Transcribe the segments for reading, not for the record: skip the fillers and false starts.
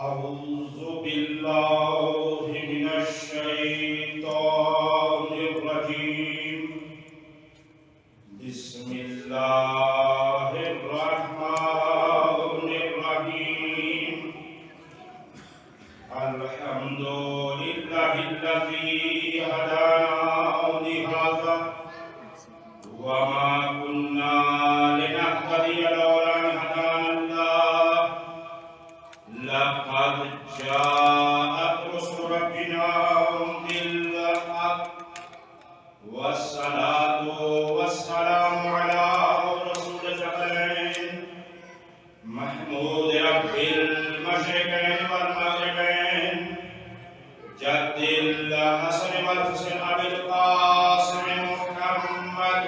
أعوذ بالله من الشيطان الرجيم بسم الله الرحمن الرحيم الحمد لله الذي هدانا لهذا وما كنا لنهتدي لولا أن هدانا الله لقد جاءت رسل ربنا بالحق والصلاة والسلام على رسول الثقلين محمود رب المشرقين والمغربين جد الحسن والحسين أبي القاسم محمد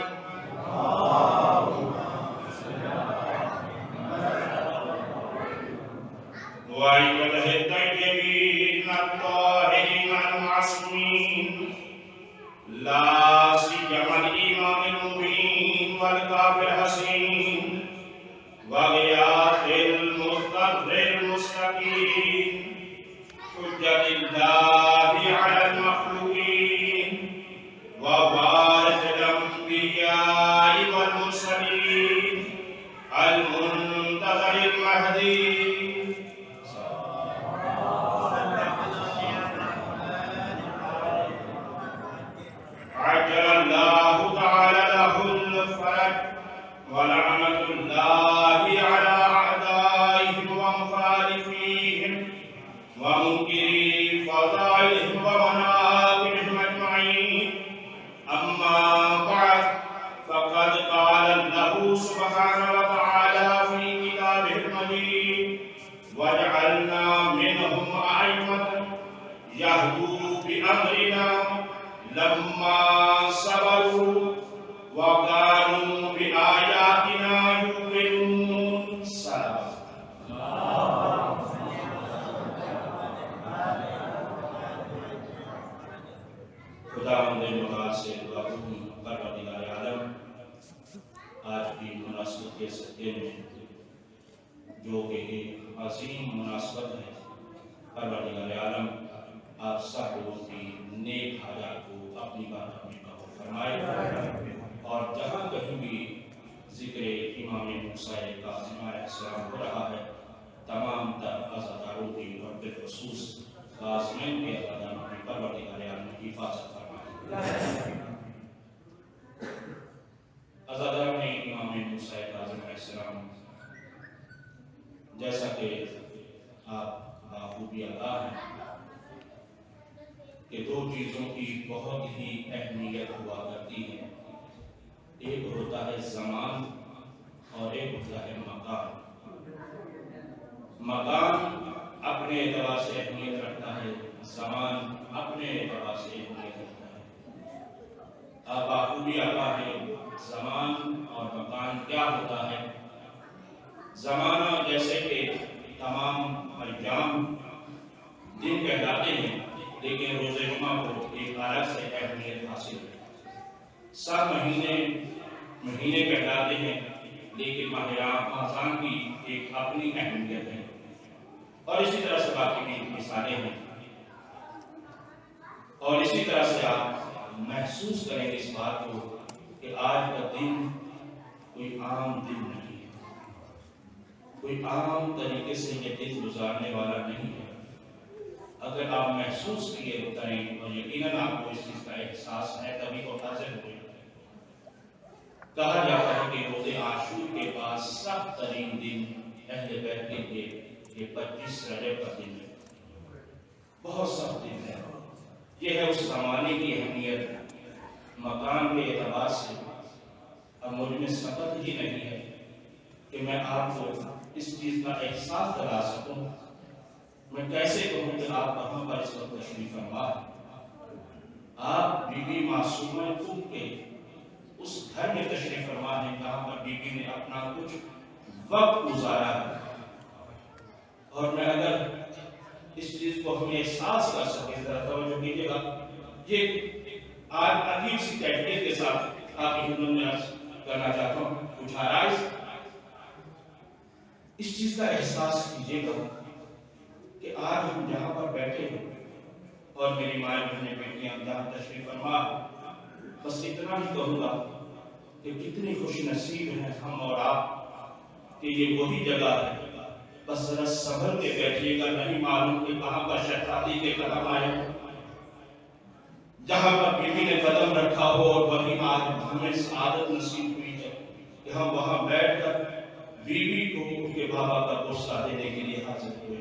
وأيده الطيبين الطاهرين المعصومين لا سيما الإمام المبين والكافر الحسين وغياث المضطر المستقيم حجة الله على المخلوقين ووارث الأنبياء والمرسلين المنتظر المهدي عجل الله تعالى له الفرج ولعنة الله على أعدائهم ومخالفيهم ومنكري فضائلهم ومناقبهم أجمعين أما بعد فقد قال الله سبحانه وتعالى في كتابه المجيد وجعلنا منهم أئمة يهدوا بأمرنا لما صبروا وكانوا بآياتنا يوقنون صدق خداوند متعال سے دعا کروں پروردگار عالم آج کی مناسبت کے صدقے میں جو کہ ایک عظیم مناسبت ہے پروردگار عالم آپ سب لوگوں کی نیک حاجات کو اپنی بات میں قبول فرمائے اور جہاں کہیں بھی ذکر امام موسی کاظم علیہ السلام ہو رہا ہے تمام تر عزاداروں کی اور بالخصوص کاظمین کے عزاداروں کی پروردگار عالم کی حفاظت فرمائے عزاداروں نے امام موسی کاظم علیہ السلام جیسا کہ آپ بخوبی آگاہ ہیں کہ دو چیزوں کی بہت ہی اہمیت ہوا کرتی ہے ایک ہوتا ہے زمان اور ایک ہوتا ہے مقام مقام اپنے اعتبار سے اہمیت رکھتا ہے زمان اپنے اعتبار سے اہمیت رکھتا ہے آپ بخوبی آگاہ ہیں زمان اور مقام کیا ہوتا ہے زمانہ جیسے کہ تمام ایام دن کہلاتے ہیں لیکن روز جمعہ کو ایک الگ سے اہمیت حاصل ہے سب مہینے کہلاتے ہیں لیکن ماہ رمضان کی ایک اپنی اہمیت ہے اور اسی طرح سے باقی بھی مثالیں ہیں اور اسی طرح سے آپ محسوس کریں گے اس بات کو کہ آج کا دن کوئی عام دن نہیں ہے کوئی عام طریقے سے یہ دن گزارنے والا نہیں ہے اگر آپ محسوس کیے کریں اور یقیناً آپ کو اس چیز کا احساس ہے تبھی وہ حاضر ہوئے کہا جاتا ہے کہ روز عاشور کے بعد سخت ترین دن اہل بیت کے لیے یہ 25 رجب کا دن ہے بہت سخت دن ہے یہ ہے اس زمانے کی اہمیت مقام کے اعتبار سے اب مجھ میں سبق ہی نہیں ہے کہ میں آپ کو اس چیز کا احساس دلا سکوں میں کیسے کہوں کہ آپ کہاں پر اس وقت تشریف فرما آپ بی بی معصومہ خود کے اس گھر میں تشریف فرما ہے جہاں پر بی بی نے اپنا کچھ وقت گزارا ہے اور میں اگر اس چیز کو ہمیں احساس کر سکے ذرا توجہ کیجیے گا یہ آج عجیب سی کیفیت کے ساتھ آپ کی خدمت میں عرض کرنا چاہتا ہوں کچھ آرائز اس چیز کا احساس کیجیے گا کہ آج ہم جہاں پر بیٹھے ہیں اور میری مائیں بہنیں بیٹیاں جہاں تشریف فرما، بس اتنا ہی کہوں گا کہ کتنی خوش نصیب ہیں ہم اور آپ کہ یہ وہی جگہ ہے. بس ذرا صبر کے بیٹھیے گا، نہیں معلوم کہ کہاں پر شہزادی کے قدم آئے، جہاں پر بیوی نے قدم رکھا ہو، اور وہیں آج ہمیں سعادت نصیب ہوئی ہے کہ ہم وہاں بیٹھ کر بیوی کو ان کے بابا کا غصہ دینے کے لیے حاضر ہوئے.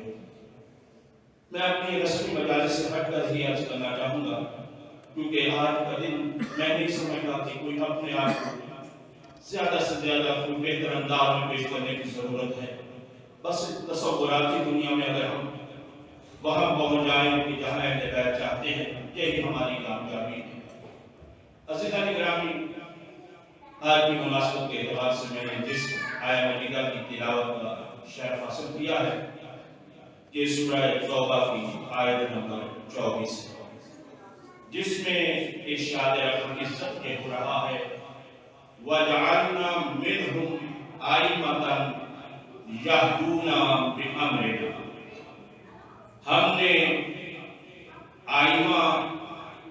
میں اپنی رسمی مجالس سے ہٹ کر ہی عرض کرنا چاہوں گا، کیونکہ آج کا دن میں نہیں سمجھتا کہ کوئی اپنے آپ کو زیادہ سے زیادہ کوئی بہتر انداز میں پیش کرنے کی ضرورت ہے. بس تصوراتی دنیا میں اگر ہم وہاں پہنچ جائیں کہ جہاں اہل بیت چاہتے ہیں، یہی ہماری کامیابی ہے. عزیزان گرامی، آج کی مناسبت کے اعتبار سے میں نے جس آیہ مجیدہ کی تلاوت کا شرف حاصل کیا ہے، یہ سورہ توبہ کی آیت نمبر 24 ہے، جس میں ارشاد رب العزت کے ہو رہا ہے وَجَعَلْنَا مِنْهُمْ أَئِمَّةً يَهْدُونَ بِأَمْرِنَا. ہم نے آئمہ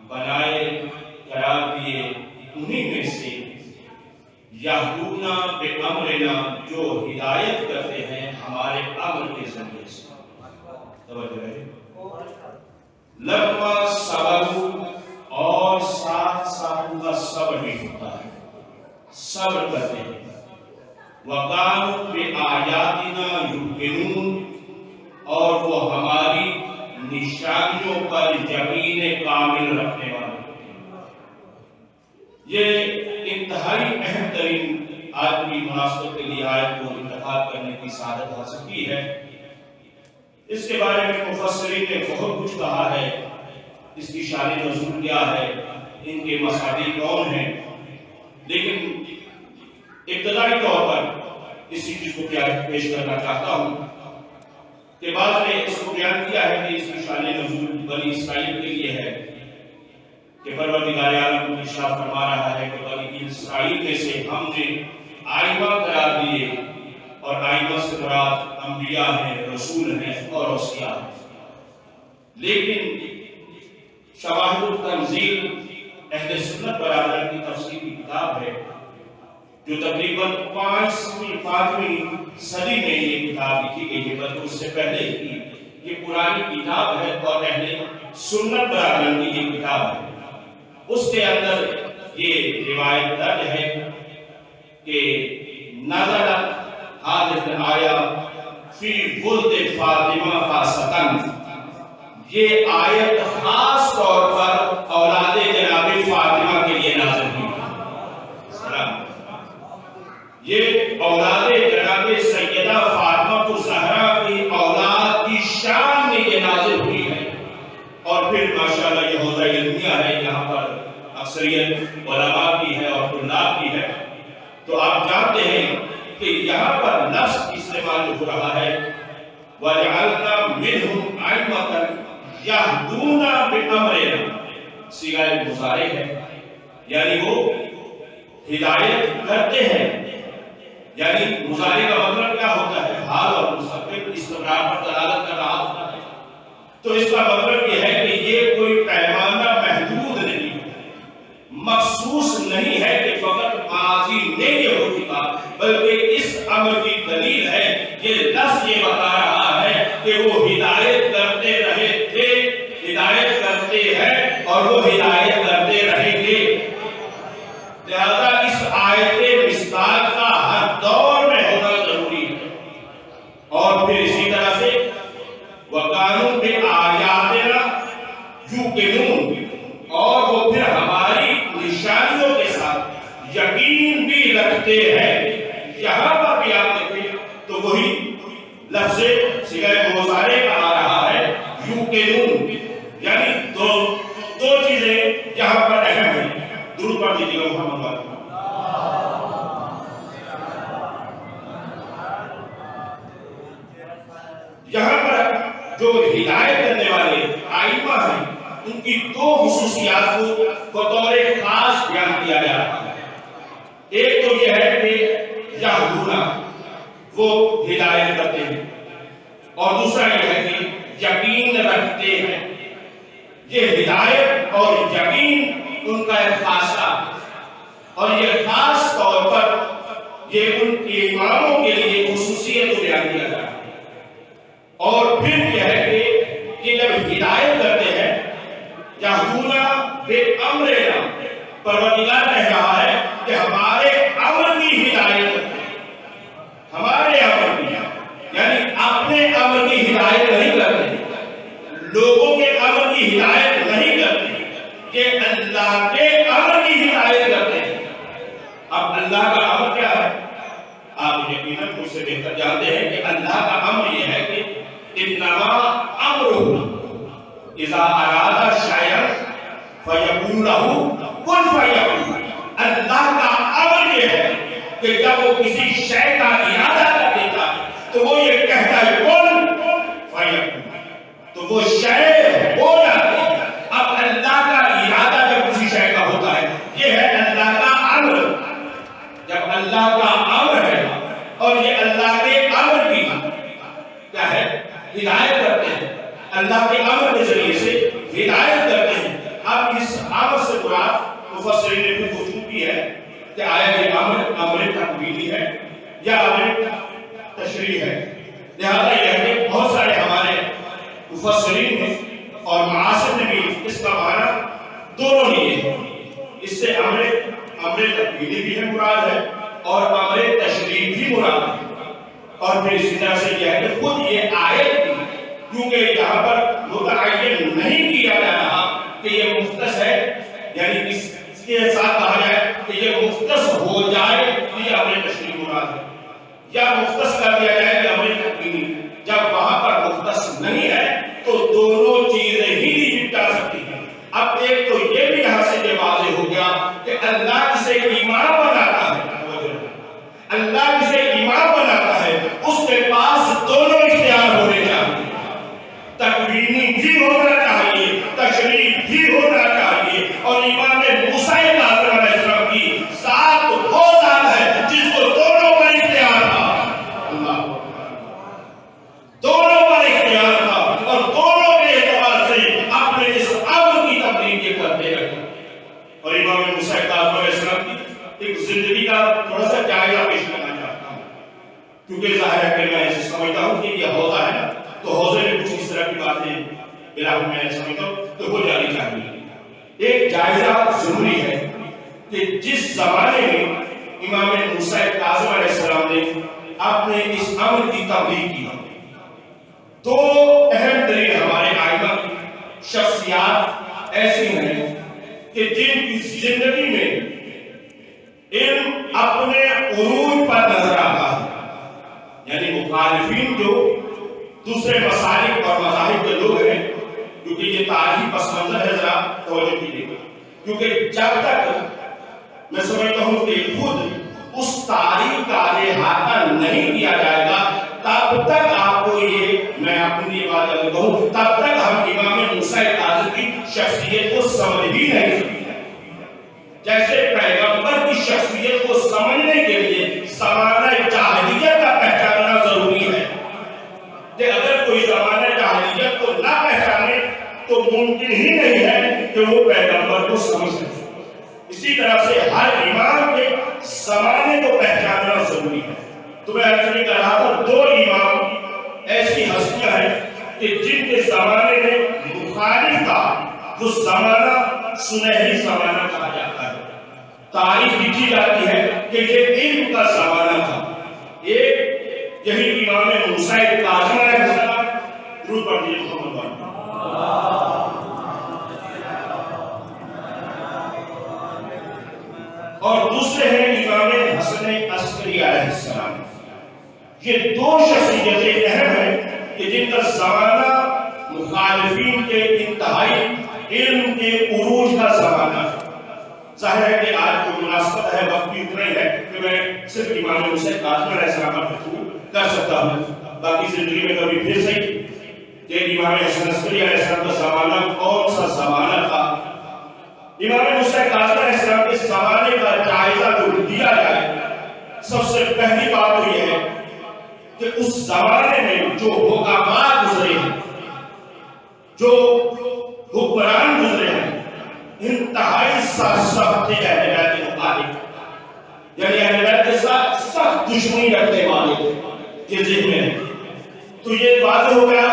بنائے، قرار دیے انہی میں سے یہدونا بِأَمْرِنَا، جو ہدایت کرتے ہیں ہمارے امر کے ذریعے سے. توجہ ہے، لما صبروا، اور ساتھ ساتھ کا صبر بھی ہوتا ہے، صبر کرتے ہیں. وَقَالُوا بِآيَاتِنَا يُوقِنُونَ، اور وہ ہماری نشانیوں پر یقین کامل رکھنے والے. یہ انتہائی اہم ترین آج کی مناسبت کے لیے آیت کو انتخاب کرنے کی سعادت حاصل کی ہے. اس کے بارے میں مفسرین نے بہت کچھ کہا ہے، اس کی شان نزول کیا ہے، ان کے مصادیق کون ہیں، لیکن ابتدائی طور پر اسی چیز کو پیش کرنا چاہتا ہوں کہ بعض نے اس کو بیان کیا ہے کہ اس کی شان نزول بنی اسرائیل کے لیے ہے، کہ پروردگار عالم ارشاد فرما رہا ہے کہ بنی اسرائیل میں سے ہم نے آئمہ قرار دیے، اور آئمہ سے مراد انبیاء ہیں، رسول ہیں اور اوصیاء ہیں. لیکن شواہد التنزیل اہل سنت برادر کی تفسیر کی کتاب ہے، جو تقریباً 5ویں صدی میں یہ کتاب لکھی گئی ہے، بلکہ اس سے پہلے کی یہ پرانی کتاب ہے اور اہل سنت برادر کی یہ کتاب ہے. اس کے اندر یہ روایت درج ہے کہ نزلت هذه الآیہ فی ولد فاطمہ خاصتاً، یہ آیت خاص طور پر اولاد جناب فاطمہ کے لیے نازل ہوئی. یہ اولاد جناب سیدہ فاطمہ الزہرا کی اولاد کی شان میں یہ نازل ہوئی ہے. اور پھر ماشاءاللہ یہ حوزہ علمیہ ہے، یہاں پر اکثریت علماء کی ہے اور طلاب کی ہے. تو آپ جانتے ہیں کہ یہاں پر لفظ استعمال ہو رہا ہے وَجَعَلْنَا مِنْهُمْ أَئِمَّةً يَهْدُونَ بِأَمْرِنَا، صیغہ مضارع ہے، یعنی وہ ہدایت کرتے ہیں. یعنی مضارع کا مطلب کیا ہوتا ہے؟ حال اور مستقبل استمرار پر دلالت کر رہا ہوتا ہے. تو اس کا مطلب یہ ہے کہ یہ کوئی پیمانہ محدود نہیں، مخصوص نہیں ہے کہ فقط ماضی میں یہ ہو چکا، بلکہ اس امر کی دلیل ہے، یہ لفظ یہ بتا رہا ہے کہ وہ ہدایت کرتے رہے تھے، ہدایت کرتے ہیں اور وہ ہدایت کرتے رہیں گے. لہذا اس آیت مصداق کا ہر دور میں ہونا ضروری ہے. اور پھر اسی طرح سے وَقَالُوا بِآيَاتِنَا يُوقِنُونَ، اور وہ پھر ہماری نشانیوں کے ساتھ یقین بھی رکھتے ہیں. یہاں پر بھی آپ دیکھیں تو وہی لفظ صیغہ مضارع کا آ رہا ہے یوقنون، یعنی دو چیزیں یہاں پر اہم ہیں. درود پڑھ دیجیے گا محمد والے. یہاں پر جو ہدایت کرنے والے آئمہ ہیں ان کی دو خصوصیات کو بطور خاص بیان کیا جا رہا ہے. ایک تو یہ ہے کہ یہدونا، وہ ہدایت کرتے ہیں، اور دوسرا یہ ہے کہ یقین رکھتے ہیں. یہ ہدایت اور یقین ان کا ایک خاصہ، اور یہ خاص طور پر یہ ان کے اماموں کے لیے خصوصیت بیان کیا جاتا ہے. اور پھر یہ ہے کہ جب ہدایت کرتے ہیں یہونا بے امرنا، پروردگار کہہ رہا ہے کہ ہمارے امر کی ہدایت، ہمارے امر کی، یعنی اپنے امر کی ہدایت نہیں کرتے، لوگوں کے امر کی ہدایت نہیں کرتے، کہ اللہ کے امر کی ہدایت کرتے ہیں. اب اللہ کا امر کیا ہے؟ آپ یقیناً مجھ سے بہتر جانتے ہیں کہ اللہ کا امر یہ ہے کہ انما امرہ اذا اراد شیئا فیقول لہ کن فیکون. اللہ کا امر یہ ہے کہ جب وہ کسی شے کا ارادہ کر دیتا ہے تو وہ یہ کہتا ہے کن فیکون، تو وہ شے ہو جاتی ہے. اب اللہ کا ارادہ جب کسی شے کا ہوتا ہے، یہ ہے اللہ کا امر. جب اللہ کا امر ہے اور یہ اللہ کے امر کی کیا ہے ہدایت کرتے ہیں، اللہ کے امر کے ذریعے سے ہدایت کرتے ہیں. اب اس امر سے مراد مفسرین نے بھی گفتگو کی ہے کہ آیا یہ امر تقویلی ہے یا امر تشریح ہے. لہذا یہ ہے کہ بہت سارے ہمارے مفسرین نے اور معاصر نے بھی اس کا معنی دونوں لیے ہیں. اس سے امر تقویلی بھی ہے مراد ہے اور امر تشریح بھی مراد ہے. اور پھر اسی طرح سے یہ ہے کہ خود یہ آیت بھی، کیونکہ یہاں پر متعین نہیں کیا جا رہا کہ یہ مختص ہے، یعنی اس کے ساتھ کہا جائے کہ یہ مختص ہو جائے یہ امر تشریح مراد ہے، یا مختص کر دیا جائے کہ امر تقویلی. جب وہاں پر مختص نہیں ہے تو دونوں چیزیں ہی نہیں جا سکتی ہیں. اب ایک تو یہ بھی یہاں سے یہ واضح ہو گیا کہ اللہ جسے امام بناتا ہے، اللہ جسے امام بناتا ہے اس کے پاس دونوں اختیار ہونے چاہیے. تقویمی بھی ہونا چاہیے، تشریح بھی ہونا چاہیے. اور امام موسی کاظم علیہ السلام کی ذات وہ ذات ہے جس کو دونوں پر اختیار تھا. اللہ دونوں پر اختیار تھا اور دونوں کے اعتبار سے اپنے اس امر کی تبلیغ یہ کرتے رہے. اور امام موسی کاظم علیہ السلام کی ایک زندگی کا تھوڑا سا جائزہ پیش کرنا چاہتا ہوں، کیونکہ ظاہر ہے کہ میں ایسے سمجھتا ہوں کہ یہ حوضہ ہے نا، تو حوضے میں کچھ اس طرح کی باتیں میرا میں سمجھتا ہوں تو ہو جانی چاہیے. ایک جائزہ ضروری ہے کہ جس زمانے میں امام موسی کاظم علیہ السلام نے اپنے اس امر کی تبلیغ کی، دو اہم ترین ہمارے آئمہ کی شخصیات ایسی ہیں کہ جن کی زندگی میں علم اپنے عروج پر نظر آتا ہے. یعنی مخالفین جو دوسرے مسالک اور مذاہب کے لوگ ہیں، کیونکہ یہ تاریخی پس منظر ہے، ذرا توجہ کیجیے گا، کیونکہ جب تک میں سمجھتا ہوں کہ خود اس تاریخ کا احاطہ نہیں کیا جائے گا تب تک آپ کو یہ، میں اپنی بات کہوں، تب تک ہم امام موسی کاظم کی شخصیت کو سمجھ بھی نہیں سکتے. جیسے پیغمبر کی شخصیت کو سمجھنے کے لیے زمانہ جاہلیت کا پہچاننا ضروری ہے، کہ اگر کوئی زمانہ جاہلیت کو نہ پہچانے تو ممکن ہی نہیں ہے کہ وہ پیغمبر کو سمجھ سکے. اسی طرح سے ہر امام کے زمانے کو پہچاننا ضروری ہے. تو میں ایسے کہہ رہا تھا دو امام ایسی ہستیاں ہیں کہ جن کے زمانے میں مخالف تھا، وہ زمانہ سنہری زمانہ کہا جاتا ہے. تاریخ لکھی جاتی ہے کہ یہ علم کا زمانہ تھا. ایک یہی امام موسی کاظم علیہ السلام، درود پڑھیے محمد پر، اور دوسرے ہیں امام حسن عسکری علیہ السلام. یہ دو شخصیتیں اہم ہیں کہ جن کا زمانہ مخالفین کے انتہائی علم کے عروج کا زمانہ ہے. ظاہر ہے کہ آج کو مناسبت ہے، وقت بھی اتنا ہی ہے کہ میں صرف امام موسی کاظم علیہ السلام پر گفتگو کر سکتا ہوں. باقی زندگی میں کبھی پھر صحیح کہ امام حسن عسکری علیہ السلام کا زمانہ کون سا زمانہ تھا. امام موسی کاظم علیہ السلام کے زمانے کا جائزہ جو دیا جائے، سب سے پہلی بات تو یہ ہے کہ اس زمانے میں جو حکامات گزرے ہیں جو حکمران گزرے ہیں انتہائی سخت تھے اہل بیت کے مخالف، یعنی اہل بیت کے ساتھ سخت دشمنی رکھنے والے تھے یہ ذہن میں ہے۔ تو یہ واضح ہو گیا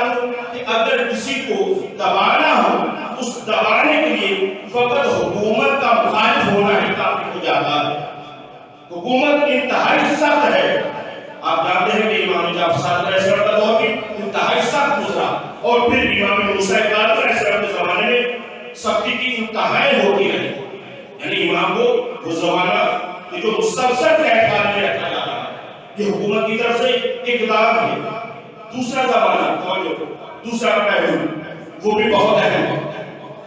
کہ اگر کسی کو دبانا ہو اس دبانے کے لیے فقط حکومت کا مخالف ہونا ہی کافی ہو جاتا ہے۔ حکومت انتہائی سخت ہے، آپ جانتے ہیں کہ امام جعفر علیہ السلام کا دور بھی انتہائی سخت گزرا، اور پھر امام موسی کاظم علیہ السلام کے زمانے میں سختی کی انتہائی ہوتی رہی، یعنی امام کو وہ زمانہ کہ جو مسلسل قید خانے میں رکھا جاتا ہے یہ حکومت کی طرف سے اقدام ہے۔ دوسرا زمانہ دوسرا پہلو وہ بھی بہت اہم ہے۔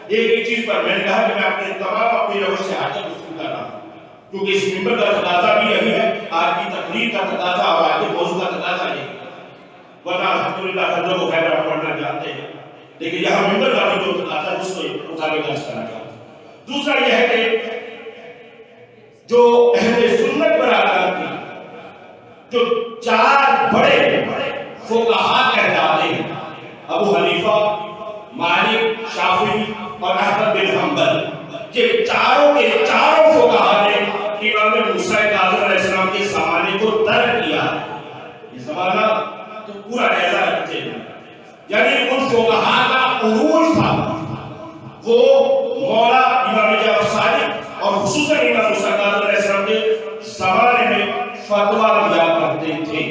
ایک چیز پر میں نے کہا کہ میں اپنے تمام اپنی روش سے حاجت گفتگو کر رہا ہوں کیونکہ اس ممبر کا تقاضا بھی یہی ہے، آج کی تقریر کا تقاضا اور آج کے موضوع کا تقاضا یہی ہے، ورنہ الحمدللہ حضرت و خیر آپ پڑھنا جانتے ہیں، لیکن یہاں ممبر کا بھی جو تقاضا اس کو اٹھا کے درس کرنا چاہتا ہوں۔ دوسرا یہ ہے کہ جو اہل سنت برادران کی جو چار بڑے فقہاء کہلاتے ہیں، ابو حنیفہ، مالک، شافعی اور احمد بن حنبل، یہ چاروں کے چاروں فقہاء نے امام موسی کاظم علیہ السلام کے زمانے کو ترک کیا۔ یہ زمانہ تو پورا ایسا رکھتے ہیں، یعنی ان فقہاء کا عروج تھا، وہ مولا امام جعفر صادق اور خصوصاً امام موسی کاظم علیہ السلام کے زمانے میں فتویٰ دیا کرتے تھے۔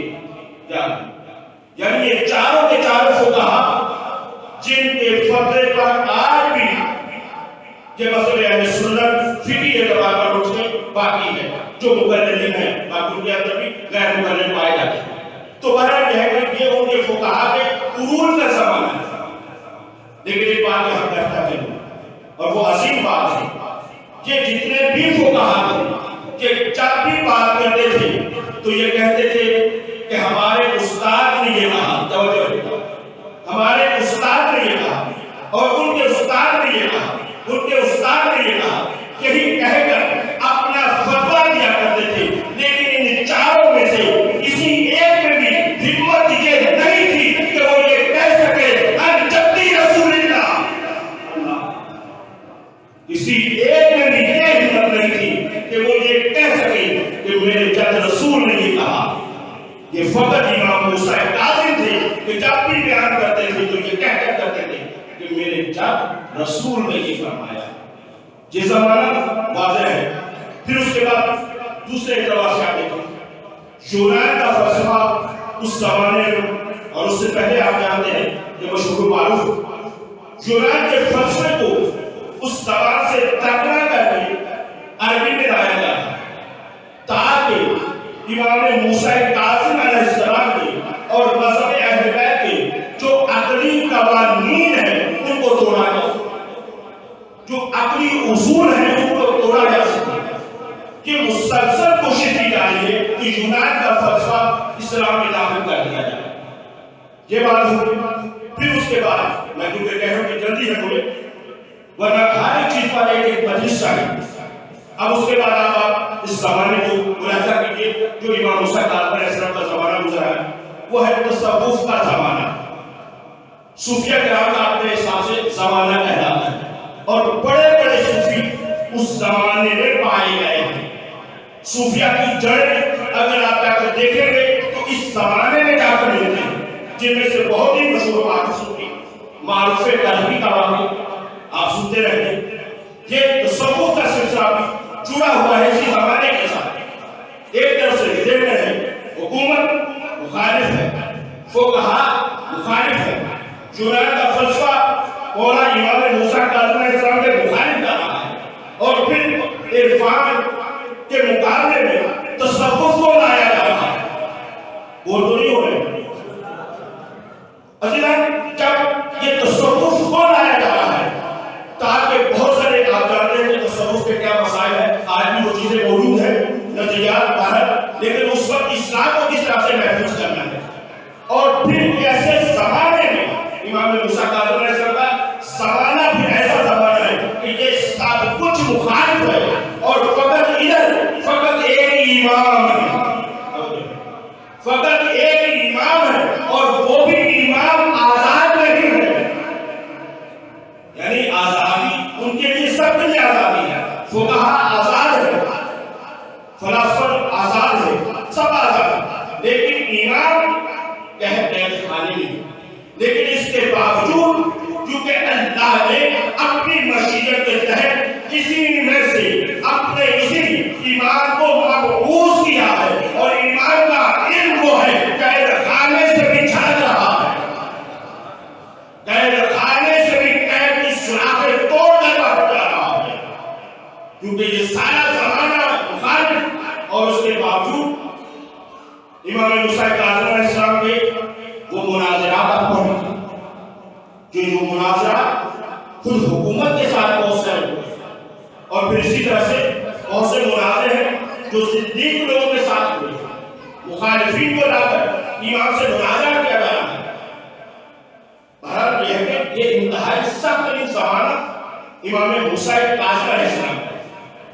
یعنی یہ چاروں کے چاروں فقہاء جن کے فتوے پر آج بھی یہ مسئلے اہل سنت فقہی اعتبار پر اٹھنے باقی ہے، جو مقلدین ہیں باقی ان کے اندر بھی غیر مقلد پائے جاتے ہیں۔ تو بہرحال یہ ہے کہ یہ ان کے فقہاء کے عروج کا زمانہ ہے، لیکن ایک بات یہاں کہتا چلوں اور وہ عظیم بات ہے، یہ جتنے بھی فقہاء تھے یہ جب بھی بات کرتے تھے تو یہ کہتے تھے کہ ہمارے استاد نے یہ کہا، توجہ، ہمارے استاد نے یہ کہا اور ان کے استاد نے یہ کہا، ان کے استاد نے یہ کہا، یہی کہہ کر اپنا فتویٰ دیا کرتے تھے۔ لیکن ان چاروں میں سے کسی ایک میں بھی ہمت یہ نہیں تھی کہ وہ یہ کہہ سکے ان جدی رسول اللہ، کسی ایک میں بھی یہ ہمت نہیں تھی کہ وہ یہ کہہ سکے کہ میرے جد رسول نے یہ کہا۔ یہ فقط امام موسی کاظم تھے کہ جب بھی بیان کرتے تھے تو یہ کہہ کر کرتے تھے کہ میرے جد رسول نے یہ فرمایا۔ یہ زمانہ واضح ہے۔ پھر اس کے بعد دوسرے اعتبار سے آتے ہیں یونان کا فلسفہ اس زمانے میں، اور اس سے پہلے آپ جانتے ہیں یہ مشہور معروف یونان کے فلسفے کو اس زبان سے ترجمہ کر کے عربی میں لایا گیا تاکہ امام موسی کاظم علیہ السلام کے اور مذہب اہل بیت کے جو عقلی قوانین ہیں ان کو توڑا جا سکے، جو عقلی اصول ہیں ان کو توڑا جا سکے۔ کہ مسلسل کوشش کی جا رہی ہے کہ یونان کا فلسفہ اسلام میں داخل کر دیا جائے۔ یہ بات ہوئی۔ پھر اس کے بعد میں کیونکہ کہہ رہا ہوں کہ جلدی ہے مجھے، ورنہ ہر ایک چیز پر ایک مجلس چاہیے۔ اب اس کے بعد آپ اس زمانے کو ملاحظہ کیجیے جو امام موسی کاظم علیہ السلام کا زمانہ گزرا ہے، وہ ہے تصوف کا زمانہ۔ صوفیہ کرام کا اپنے حساب سے زمانہ کہلاتا ہے، اور بڑے بڑے صوفی اس زمانے میں پائے گئے ہیں۔ صوفیہ کی جڑیں اگر آپ جا کر دیکھیں گے تو اس زمانے میں جا کر ملتے ہیں، جن میں سے بہت ہی مشہور بات صوفی معروف کا واقعہ آپ سنتے رہتے ہیں۔ یہ تصوف کا سلسلہ بھی جڑا ہوا ہے اسی زمانے کے ساتھ۔ ایک طرف سے ذہن ہے حکومت مخالف ہے، فقہاء مخالف ہے، یونان کا فلسفہ مولا امام موسی کاظم علیہ السلام کے مخالف کر رہا ہے، اور پھر عرفان کے مقابلے میں تصوف کو لایا جا رہا ہے۔ وہ تو نہیں ہو رہے عزیزان، جب یہ تصوف کو لایا جا رہا ہے تاکہ بہت سارے آپ جانتے ہیں کہ تصوف کے کیا مسائل ہیں، آج بھی وہ چیزیں موجود ہیں، نظریات باہر، لیکن اس وقت اسلام کو کس طرح سے محفوظ کرنا ہے۔ اور پھر ایسے زمانے میں امام موسی کاظم علیہ السلام کا زمانہ بھی ایسا زمانہ ہے کہ یہ سب کچھ مخالف ہے، اور فقط ادھر فقط ایک امام ہے، فقط ایک امام ہے، اور وہ بھی امام کھانے میں، لیکن اس کے باوجود کیونکہ اللہ نے اپنی مشیت کے تحت کسی میں سے اپنے اسی ایمان کو مبعوث کیا ہے، اور ایمان کا علم وہ ہے قید خانے سے بھی جھلک رہا ہے، قید خانے سے بھی قید کی سوراخیں توڑنے پر جا رہا ہے، کیونکہ یہ سارا زمانہ مخالف، اور اس کے باوجود امام موسی کاظم علیہ السلام کے وہ مناظرات پڑھے کہ جو مناظرہ خود حکومت کے ساتھ بہت سے، اور پھر اسی طرح سے بہت سے مناظر ہیں جو صدیق لوگوں کے ساتھ ہوئے، مخالفین کو لا کر امام سے مناظرہ کیا جا رہا ہے۔ بہرحال یہ ہے کہ یہ انتہائی سخت ترین زمانہ امام موسی کاظم علیہ السلام کا،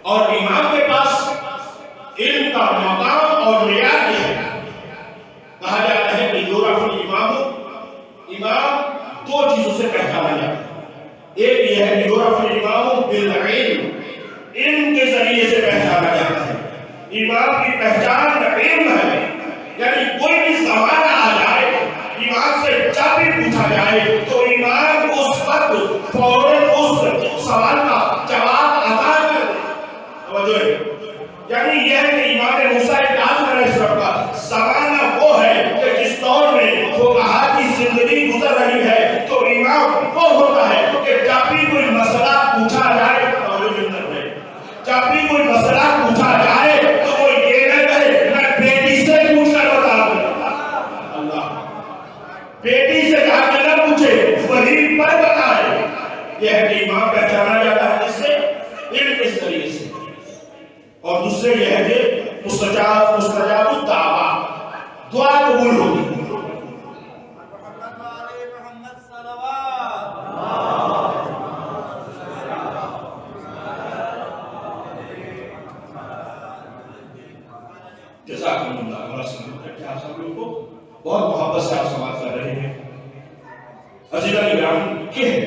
اور امام کے پاس علم کا مقام اور معیار یہ ہے، کہا جاتا ہے کہ یعرف الامام، امام دو چیزوں سے پہچانا جاتا ہے، ایک یہ ہے کہ یعرف الامام بالعلم، علم کے ذریعے سے پہچانا جاتا ہے، امام کی پہچان علم ہے، یعنی کوئی بھی زمانہ آ جائے امام سے جب بھی پوچھا جائے تو امام اس وقت فوراً اس سوال کا جواب عطا کر دے، توجہ ہے، یعنی یہ ہے کہ امام موسی کاظم علیہ السلام کا زمانہ وہ ہے کہ جس دور میں فقہاء کی زندگی گزر رہی ہے، تو امام وہ ہوتا ہے کہ جب بھی کوئی مسئلہ پوچھا جائے، جب بھی کوئی مسئلہ پوچھا جائے تو وہ یہ نہ کہے میں بیٹی سے پوچھ کر بتا دوں، اللہ بیٹی سے جا کے نہ پوچھے، وہی پر بتائے، یہ ہے کہ امام پہچانا جاتا ہے اس سے علم اس طریقے سے، اور دوسرے یہ ہے کہ مستجاب الدعوات، دعا قبول ہوتی ہے۔ جزاکم اللہ، ہمارا سنت ہے کہ آپ سب لوگوں کو بہت محبت سے آپ سماعت کر رہے ہیں۔ عزیزان گرامی، کیا ہے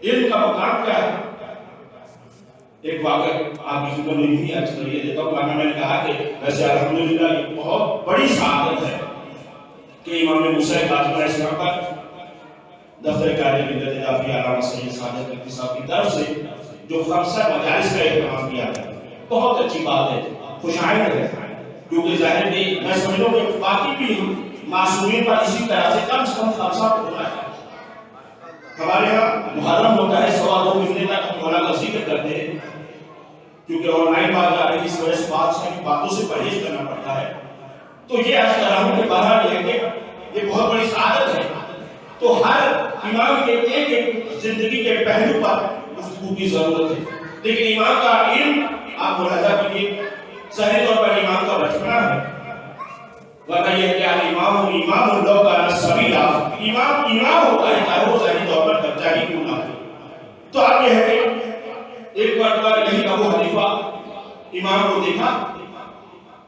علم کا مقام؟ کیا ہے؟ ایک واقعہ آپ کی خدمت میں نہیں عرض کر دیتا ہوں، مانا میں نے کہا کہ ویسے الحمدللہ یہ بہت بڑی سعادت ہے کہ امام موسی کاظم علیہ السلام پر دفتر قائد کے جعفریہ علامہ سید ساجد صاحب کی طرف سے جو 5 مجالس کا اہتمام کیا ہے، بہت اچھی بات ہے، خوشائند ہے، کیونکہ ظاہر ہے میں سمجھوں کہ باقی بھی معصومین پر اسی طرح سے کم 5 ہونا ہے۔ ہمارے ہاں محرم ہوتا ہے 2.25 مہینے تک ہم مولا کا ذکر کرتے ہیں، کیونکہ آن لائن بات آ رہی ہے، اس وجہ سے باتوں سے پرہیز کرنا پڑتا ہے، تو یہ عرض کر رہا ہوں کہ بہرحال یہ ہے کہ یہ بہت بڑی سعادت ہے، تو ہر امام کے ایک ایک زندگی کے پہلو پر گفتگو کی ضرورت ہے، لیکن امام کا علم آپ ملاحظہ کیجیے، ظاہری طور پر امام کا بچپنا ہے، ورنہ یہ ہے کہ امام امام لو کا سبیلا، امام ہوتا ہے چاہے وہ ظاہری طور پر بچہ ہی کیوں نہ ہو۔ تو اب یہ ہے کہ ایک مرتبہ یہی ابو حنیفہ امام کو دیکھا،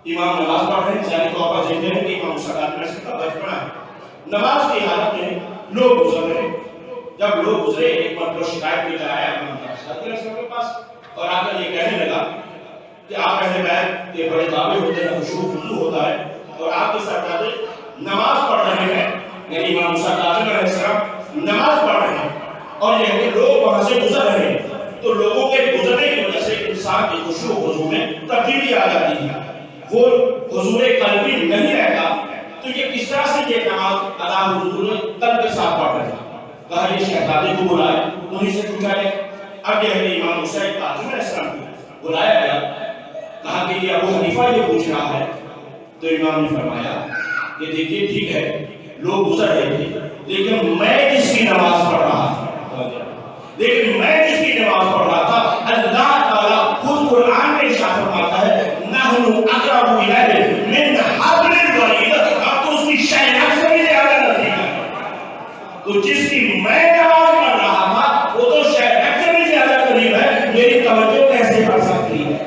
امام نماز پڑھ رہے ہیں، ظاہری طور پر دیکھتے ہیں کہ امام شہادت میں سے کا بچپنا ہے، نماز کی حالت میں لوگ گزر رہے، جب لوگ گزرے ایک مرتبہ شکایت لے کر آیا امام شہادت کے پاس، اور آ کر یہ کہنے لگا کہ آپ اہل بیت کے بڑے دعوے ہوتے ہیں، خشوع خضوع ہوتا ہے، اور آپ کے سرکردے نماز پڑھ رہے ہیں، یعنی امام موسی کاظم علیہ السلام نماز پڑھ رہے ہیں، اور یہ کہ لوگ وہاں سے گزر رہے ہیں، تو لوگوں کے گزرنے کی وجہ سے انسان کی خشوع و خضوع میں تبدیلی آ جاتی ہے، وہ حضور قلبی نہیں رہتا، تو یہ کس طرح سے یہ نماز ادا حضور قلب کے ساتھ پڑھ رہے ہیں؟ کہا یہ شہزادے کو بلائے، انہیں سے پوچھا ہے، اب یہ ہے امام موسی کاظم علیہ السلام کو بلایا گیا، کہا کہ یہ ابو حنیفہ یہ پوچھ رہا ہے، تو امام نے فرمایا کہ دیکھیے ٹھیک ہے لوگ گزر رہے تھے، لیکن میں جس کی نماز پڑھ رہا تھا، اللہ تعالیٰ خود قرآن میں ارشاد فرماتا ہے نحن اقرب الیہ من حبل الورید، اب تو اس کی شہادت سے بھی زیادہ نزدیک ہے، تو جس کی میں نماز پڑھ رہا تھا وہ تو شہادت سے بھی زیادہ قریب ہے، میری توجہ کیسے بڑھ سکتی ہے؟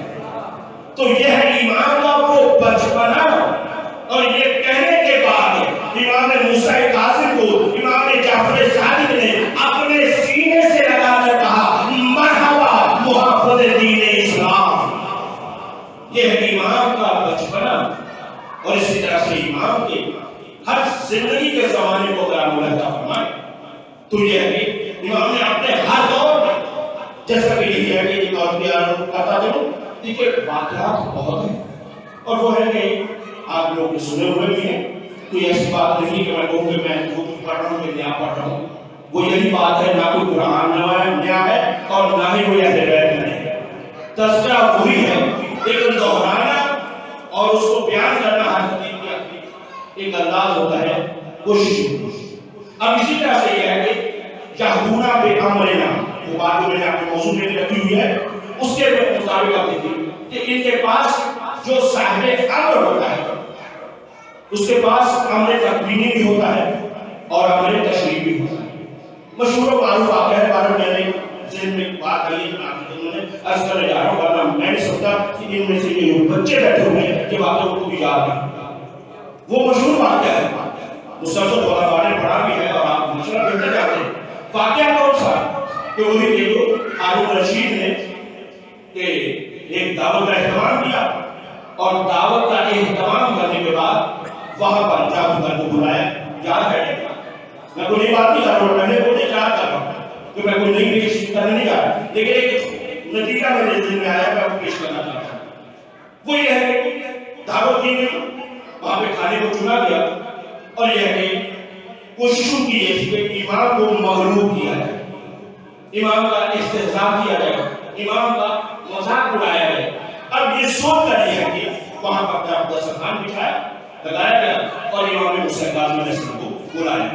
تو یہ ہے ایمان کا وہ بچپنا، اور یہ کہنے کے بعد امام موسی کاظم کو امام جعفر ساجد نے اپنے سینے سے لگا کر کہا مرحبا محافظ دین اسلام، یہ ہے امام کا بچپنا، اور اسی طرح سے امام کے ہر زندگی کے زمانے زمانے کو اگر آپ ملاحظہ فرمائیں تو یہ ہے کہ امام نے اپنے ہر دور میں جیسا کہ یہی ہے کہ ایک اور بھی کرتا چلوں دیکھیے واقعات بہت ہیں اور وہ ہے کہ آپ لوگ کے سنے ہوئے بھی ہیں کوئی ایسی بات نہیں کہ میں کہوں کہ میں جو پڑھ رہا ہوں کہ نیا پڑھ رہا ہوں وہ یہی بات ہے نہ کوئی قرآن نیا ہے اور نہ ہی کوئی اہل بیت نیا ہے تذکرہ وہی ہے لیکن دہرانا اور اس کو بیان کرنا ہر حدیث کی اپنی ایک انداز ہوتا ہے کوشش اب اسی طرح سے یہ ہے کہ یہودنا بے امرنا وہ بات جو میں نے اپنے موضوع میں رکھی ہوئی ہے اس کے مطابق آپ دیکھیے کہ ان کے پاس جو صاحب امر ہوتا ہے اس کے پاس امر تکوینی بھی ہوتا ہے اور امر تشریعی بھی ہوتا ہے مشہور و معروف واقعہ ہے بارے میں نے ذہن میں بات کری انہوں نے عرض کرنے جا رہا ہوں ورنہ میں نہیں سمجھتا کہ ان میں سے یہ بچے بیٹھے ہوئے ہیں کہ واقعہ کو بھی یاد نہیں وہ مشہور واقعہ ہے مسلسل علماء نے پڑھا بھی ہے اور آپ مشورہ دیتے جاتے ہیں واقعہ کون سا کہ وہی کہ جو ہارون رشید نے کہ ایک دعوت کا اہتمام کیا اور دعوت کا اہتمام کرنے کے بعد وہاں پر جادوگر کو بلایا یاد ہے میں کوئی نئی بات نہیں کر رہا ہوں میں نے کوئی یاد کر رہا ہوں کہ میں کوئی نئی پیش کرنے نہیں جا رہا لیکن ایک نتیجہ میرے ذہن میں آیا میں وہ پیش کرنا چاہتا ہوں وہ یہ ہے کہ دعوت دی گئی وہاں پہ کھانے کو چنا گیا اور یہ ہے کہ کوششوں کی یہ تھی کہ امام کو مغلوب کیا جائے امام کا استہزاء کیا جائے امام کا مذاق اڑایا جائے اب یہ سوچ کر یہ ہے کہ وہاں پر دسترخوان بچھایا لگایا گیا اور امام موسی کاظم نے سب کو بلایا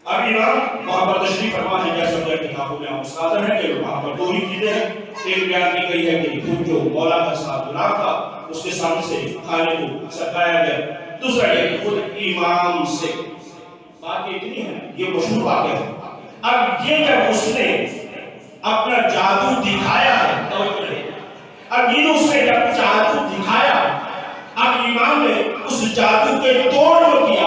اب امام وہاں پر تشریف فرما ہے جیسا کہ کتابوں میں استاد ہے کہ وہاں پر دو ہی چیزیں ہیں ایک بیان کی گئی ہے کہ خود جو مولا کا ساتھ غلام تھا اس کے سامنے سے کھانے کو سکھایا گیا دوسرا یہ کہ خود امام سے بات یہ اتنی ہے یہ مشہور واقعہ ہے اب یہ جب اس نے اپنا جادو دکھایا ہے اب یہ اس نے جب جادو دکھایا اب امام نے اس جادو کے توڑ کو کیا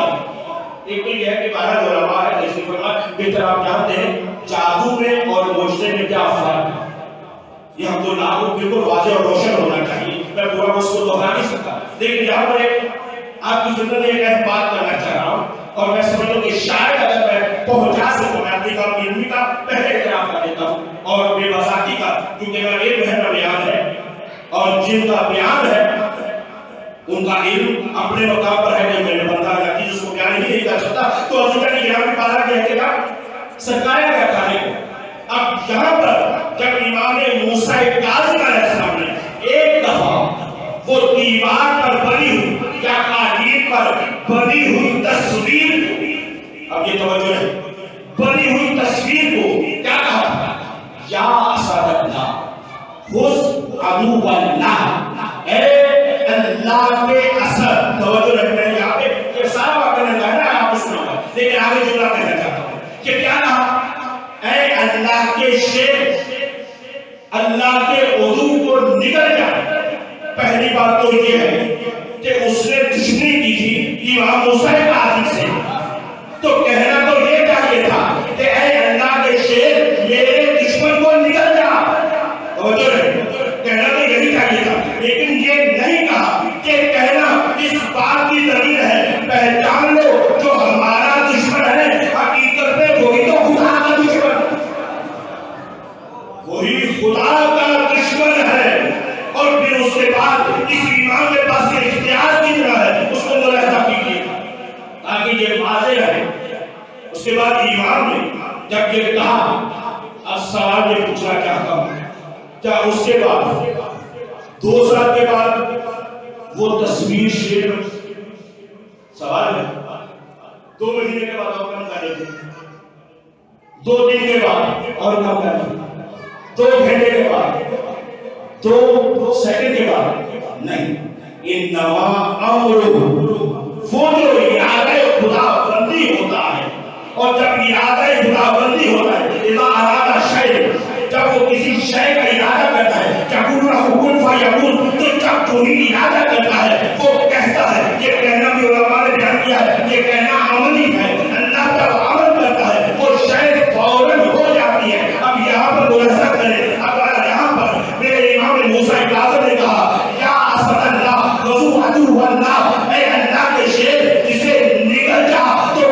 ایک تو یہ ہے کہ بارہ علماء ہے جیسے بہتر آپ جانتے ہیں جادو میں اور معجزے میں کیا فرق ہے یہ ہم تو لاکھوں بالکل واضح اور روشن ہونا چاہیے میں پورا اس کو دہرا نہیں سکتا لیکن یہاں پر آپ کی خدمت میں ایک بات کرنا چاہ رہا ہوں اور میں سمجھتا ہوں کہ شاید اگر میں پہنچا سکوں میں اپنی کام علمی کا پہلے اعتراف کر دیتا ہوں اور بے وضاحتی کا کیونکہ میرا ایک بہن کا بیان ہے اور جن کا بیان ہے ان کا علم اپنے مقام پر ہے کہ میرے بندہ ہے جس کو بیان نہیں کر سکتا تو حضرت نے یہاں بھی پارا کیا کہ سکھایا گیا کھانے کو اب یہاں پر جب امام نے موسی کاظم علیہ السلام نے ایک دفعہ وہ دیوار پر بنی ہوئی یا قالین پر بنی ہوئی تصویر اب یہ توجہ ہے بنی ہوئی تصویر کو کیا کہا یا اسد اللہ خذ عدو اللہ اے اللہ کے اسد توجہ رکھنا ہے یہاں پہ یہ سارا واقعہ نہیں ہے آپ اس میں لیکن آگے جملہ کہنا چاہتا ہوں کہ کیا کہا اے اللہ کے شیر اللہ کے عدو کو نکل جائے پہلی بات تو یہ ہے کہ اس نے دشمنی کی تھی امام موسی کاظم سے تو کہنا تو یہ چاہیے تھا کہ اے اللہ کے شیر میرے دشمن کو نکل جا توجہ کہنا تو یہی چاہیے تھا لیکن یہ نہیں کہا کہ کہنا اس بات کی دلیل ہے پہچان لو جو ہمارا دشمن ہے حقیقت میں وہی تو خدا کا دشمن وہی خدا کا دشمن ہے اور پھر اس کے بعد اس امام کے پاس یہ اختیار کتنا ہے اس کو ملاحظہ کیجیے تاکہ یہ واضح رہے اس کے بعد امام نے جب یہ کہا اب سوال یہ پوچھنا چاہتا ہوں کیا اس کے بعد 2 سال کے بعد وہ تصویر شیر سوال ہے 2 مہینے کے بعد اور کم کر رہے تھے 2 دن کے بعد اور کم کر رہے 2 گھنٹے کے بعد 2 سیکنڈ کے بعد نہیں انما امر وہ جو ارادہ خدا بندی ہوتا ہے اور جب ارادہ خدا بندی ہوتا ہے اذا ارادہ شیء جب وہ کسی شے کا ارادہ کرتا ہے یقول له کن فیکون تو جب کوئی ارادہ کرتا ہے وہ کہتا ہے یہ کہنا بھی علماء نے بیان کیا ہے یہ کہنا عملی ہے اللہ جب عمل کرتا ہے وہ شے فوراً ہو جاتی ہے اب یہاں پر ملاحظہ کریں اب یہاں پر میرے امام موسی کاظم نے کہا یا اسد اللہ خذوا عدو اللہ اے اللہ کے شیر جسے نکل جا تو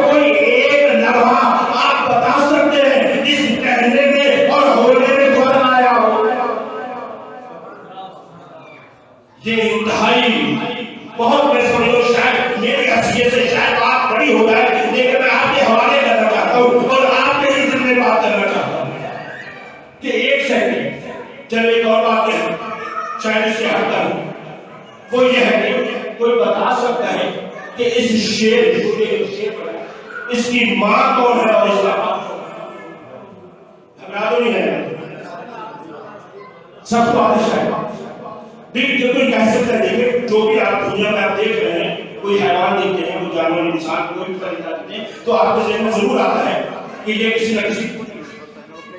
کہ اس شیر اس کی ماں کون ہے اور اس کا باپ کون ہے. گھبرا تو نہیں ہے سب کو آتا ہے. دیکھیے کوئی کہہ سکتا ہے دیکھیں جو بھی آپ دنیا میں آپ دیکھ رہے ہیں, کوئی حیوان دیکھتے ہیں, کوئی جانور, انسان, کوئی بھی پرندہ دیکھتے ہیں تو آپ کے ذہن میں ضرور آتا ہے کہ یہ کسی نہ کسی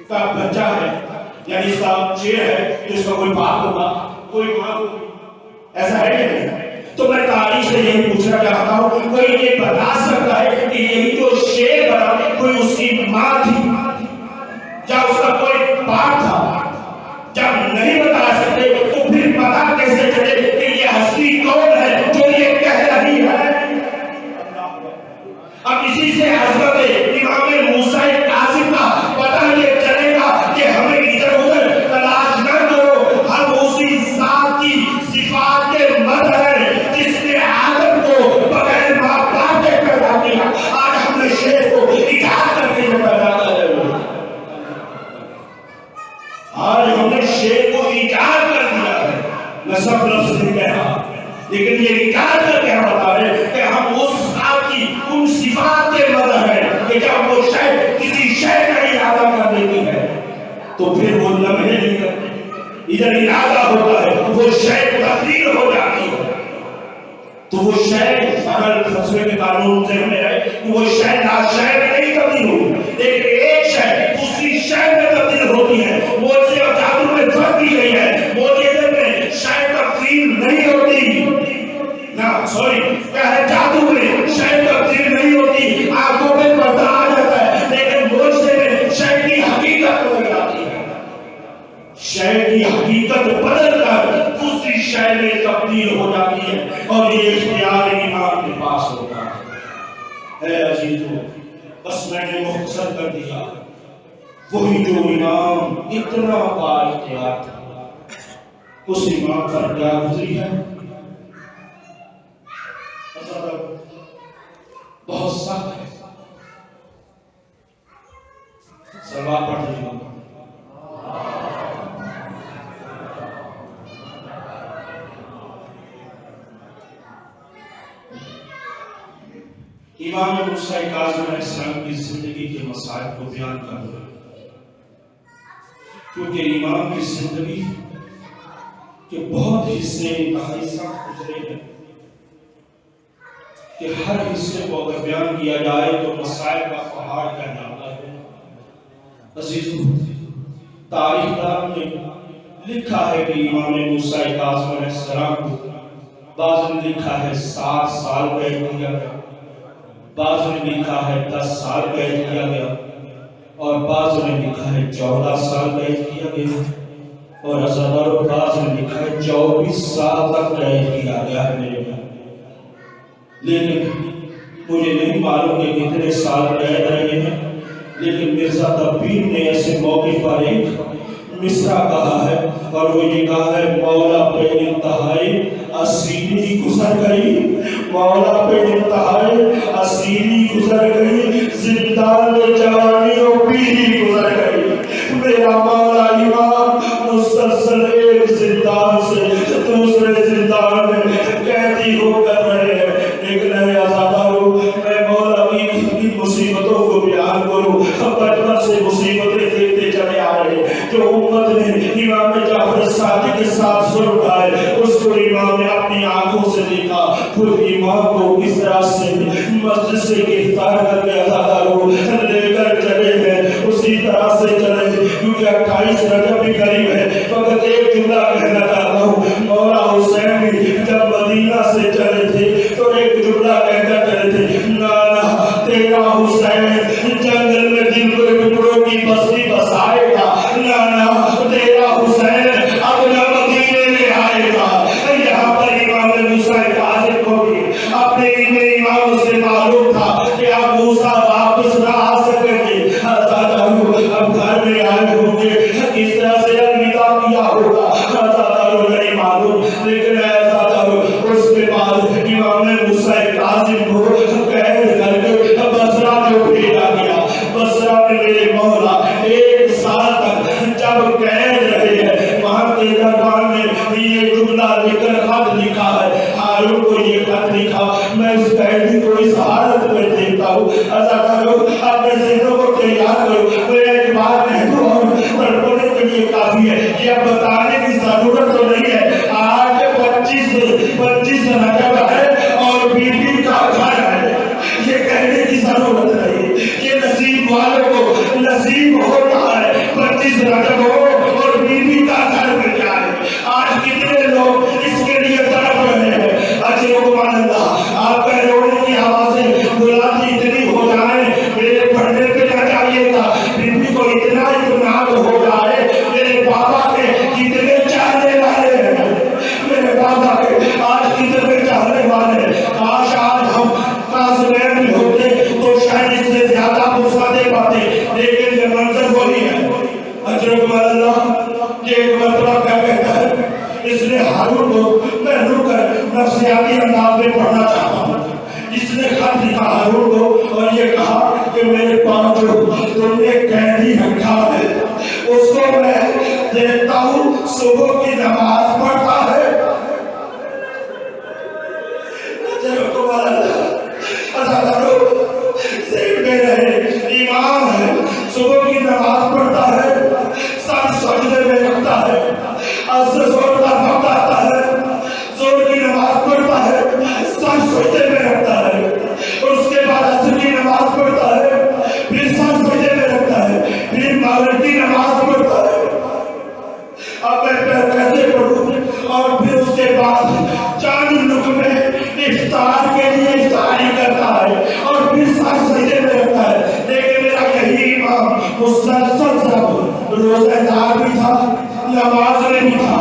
کا بچہ ہے, یعنی اس کا شیر ہے تو اس کا کوئی باپ ہوگا, کوئی ماں ہوگی. ایسا ہے کہ نہیں؟ تو میں تاریخ سے یہی پوچھنا چاہتا ہوں, کوئی یہ بتا سکتا ہے کہ یہی جو شیر بنا کوئی اس کی ماں تھی یا اس کا کوئی باپ تھا؟ جب نہیں بتا سکتے تو پھر پتا کیسے چلے کہ یہ ہستی کون ہے جو یہ کہہ رہی ہے؟ اب اسی سے حضرت امام موسی کاظم کا پتہ یہ چلے گا کہ ہمیں ادھر ادھر تلاش نہ کرو, ہم اسی ذات کی صفات کے مد ہیں جس نے آدم کو بغیر ماں باپ کے پیدا کیا. آج ہم نے شیر کو ایجاد کر کے پیدا کیا, آج ہم نے شیر کو ایجاد کر دیا ہے. میں سب لفظ نہیں کہہ رہا لیکن یہ ایجاد کر کے ہم بتا رہے ہیں کہ ہم اس ذات کی ان صفات کے مدد ہیں کہ جب وہ شے کسی شے کا ارادہ کر دیتی ہے تو پھر وہ لمحے نہیں کرتے, ادھر ارادہ ہوتا ہے وہ شے تبدیل ہو جاتی ہے. تو وہ شے اگر فلسفے کے قانون ذہن میں ہے کہ وہ شے لا شے میں نہیں تبدیل ہوتی, لیکن ایک شے دوسری شے میں تبدیل ہوتی ہے. وہ سے جادو میں فرق دی گئی ہے, وہ میں شے تبدیل نہیں ہوتی نا, سوری کیا ہے, جادو میں شے تبدیل نہیں ہوتی, آنکھوں میں پردہ آ جاتا ہے, لیکن موجزے میں شے کی حقیقت بدل جاتی ہے. شے کی حقیقت بدل کر دوسری شے میں تبدیل ہو جاتی ہے اور یہ اختیار امام کے پاس ہوتا ہے. اے عزیزو, بس میں نے مختصر کر دیا وہی جو امام اتنا با اختیار تھا اس امام پر کیا گزری ہے. بہت سخت ہے, سلوات پڑھ دیجیے. امام موسی کاظم علیہ السلام کی زندگی کے مسائل کو بیان کر رہے ہیں کیونکہ امام کی زندگی کے بہت حصے انتہائی سخت گزرے ہیں کہ ہر حصے کو اگر بیان کیا جائے تو مسائل کا پہاڑ کہلاتا ہے. عزیزو, تاریخ دان نے لکھا ہے کہ امام موسی کاظم علیہ السلام کو بعض نے لکھا ہے 7 سال قید کیا گیا, بعض نے لکھا ہے 10 سال قید کیا گیا, اور بعض نے لکھا ہے 14 سال قید کیا گیا, اور ہزاروں بعض نے لکھا ہے 24 سال تک قید کیا گیا ہے میرے بھائی. لیکن مجھے نہیں معلوم کہ کتنے سال قید رہے ہیں, لیکن مرزا تبیر نے ایسے موقع پر ایک مصرع کہا ہے اور وہ یہ کہا ہے, مولا پہ انتہائی اسیری گزر گئی, مولا پہ انتہائی اسیری گزر گئی, زندان میں جوانی و پیری گزر گئی. میرا مولا امام مسلسل ایک زندان سے دوسرے زندان میں قیدی ہو کر رہے ہیں. لیکن اے آزادارو, میں مولا کی مصیبتوں کو بیان کروں. بچپن سے مصیبتیں دیکھتے چلے آ رہے ہیں جو امت نے امام جعفر ساجد کے ساتھ سر اٹھائے, اس کو امام نے اپنی آنکھوں سے دیکھا. خود امام کو کس طرح سے مسجد سے گرفتار کر کے آزادارو لے کر چلے ہیں, اسی طرح سے چلے کیونکہ 28 رجب بھی قریب ہے. فقط ایک جملہ کہنا چاہتا ہوں, مولا حسین بھی جب مدینہ سے چلے تھے تو ایک جملہ کہتا چلے تھے, نانا تیرا حسین جنگل میں دل کو ٹکڑوں کی بستی بسائے گا, نانا تیرا حسین اپنا مدینے میں آئے گا. یہاں پر امام موسی کاظم کو بھی اپنے امام سے معلوم تھا کہ اب موسیٰ واپس نہ آ سکیں گے. اب گھر میں آئے ہوں گے, کس طرح سے الوداع کیا ہوگا نہیں معلوم, لیکن ایسا اس کے بعد امام موسی کاظم کو قید کر کے بصرہ جو بھیجا گیا. بصرہ میں میرے مولا 1 سال تک جب قید رہے ہیں, وہاں کے دربار میں یہ جملہ لکھ کر خط لکھا ہے. ہارون کو یہ خط لکھا, میں اس قید اپنے ذہنوں کو تیار کرو. میرا ایک بات کہہ دوں اور پڑھنے کے لیے کافی ہے. یہ اب بتانے کی ضرورت تو نہیں ہے. آج 25 رجب ہے اور بیوی کا گھر ہے. یہ کہنے کی ضرورت نہیں. یہ نصیب والوں کو نصیب ہوتا ہے 25 رجب ہو اور بیوی کا گھر مل جائے. آج کتنے لوگ اس کے لیے تڑپ رہے ہیں. اجرکم اللہ. آپ کا رونے کی آوازیں بلاتی اتنی ہو جائیں میرے پڑھنے پہ نہ جائیے گا. بیوی کو اتنا اطمینان ہو جائے میرے بابا کے کتنے چاہنے والے ہیں. میرے بابا کے آج کتنے چاہنے والے ہیں. کاش آج ہم کاظمین بھی ہوتے تو شاید اس سے زیادہ غصہ دے پاتے. لیکن یہ منظر وہی ہے. اجرکم اللہ. یہ ایک مرتبہ کیا کہتا ہے اس نے ہارون کو میں رک کر نفسیاتی انداز میں پڑھنا چاہتا ہوں. اس نے خط لکھا ہارون کو اور یہ کہا کہ میرے پاس جو تم نے قیدی رکھا ہے اس کو میں دیکھتا ہوں صبح کی نماز پڑھتا ہے. امام ہے صبح کی نماز پڑھتا ہے سر سجدے میں رکھتا ہے اثر زور کا وقت آتا ہے زور کی نماز پڑھتا ہے سر سجدے میں رکھتا ہے اور اس کے بعد اثر کی نماز پڑھتا ہے پھر سر سجدے میں رکھتا ہے پھر مغرب کی نماز پڑھتا ہے. اب میں کیسے پڑھوں؟ اور پھر اس کے بعد چاند لقمے افطار کے لیے افطاری کرتا ہے اور پھر سر سجدے میں رکھتا ہے. لیکن میرا یہی امام مسلسل سب روزہ دار بھی تھا نماز میں بھی تھا.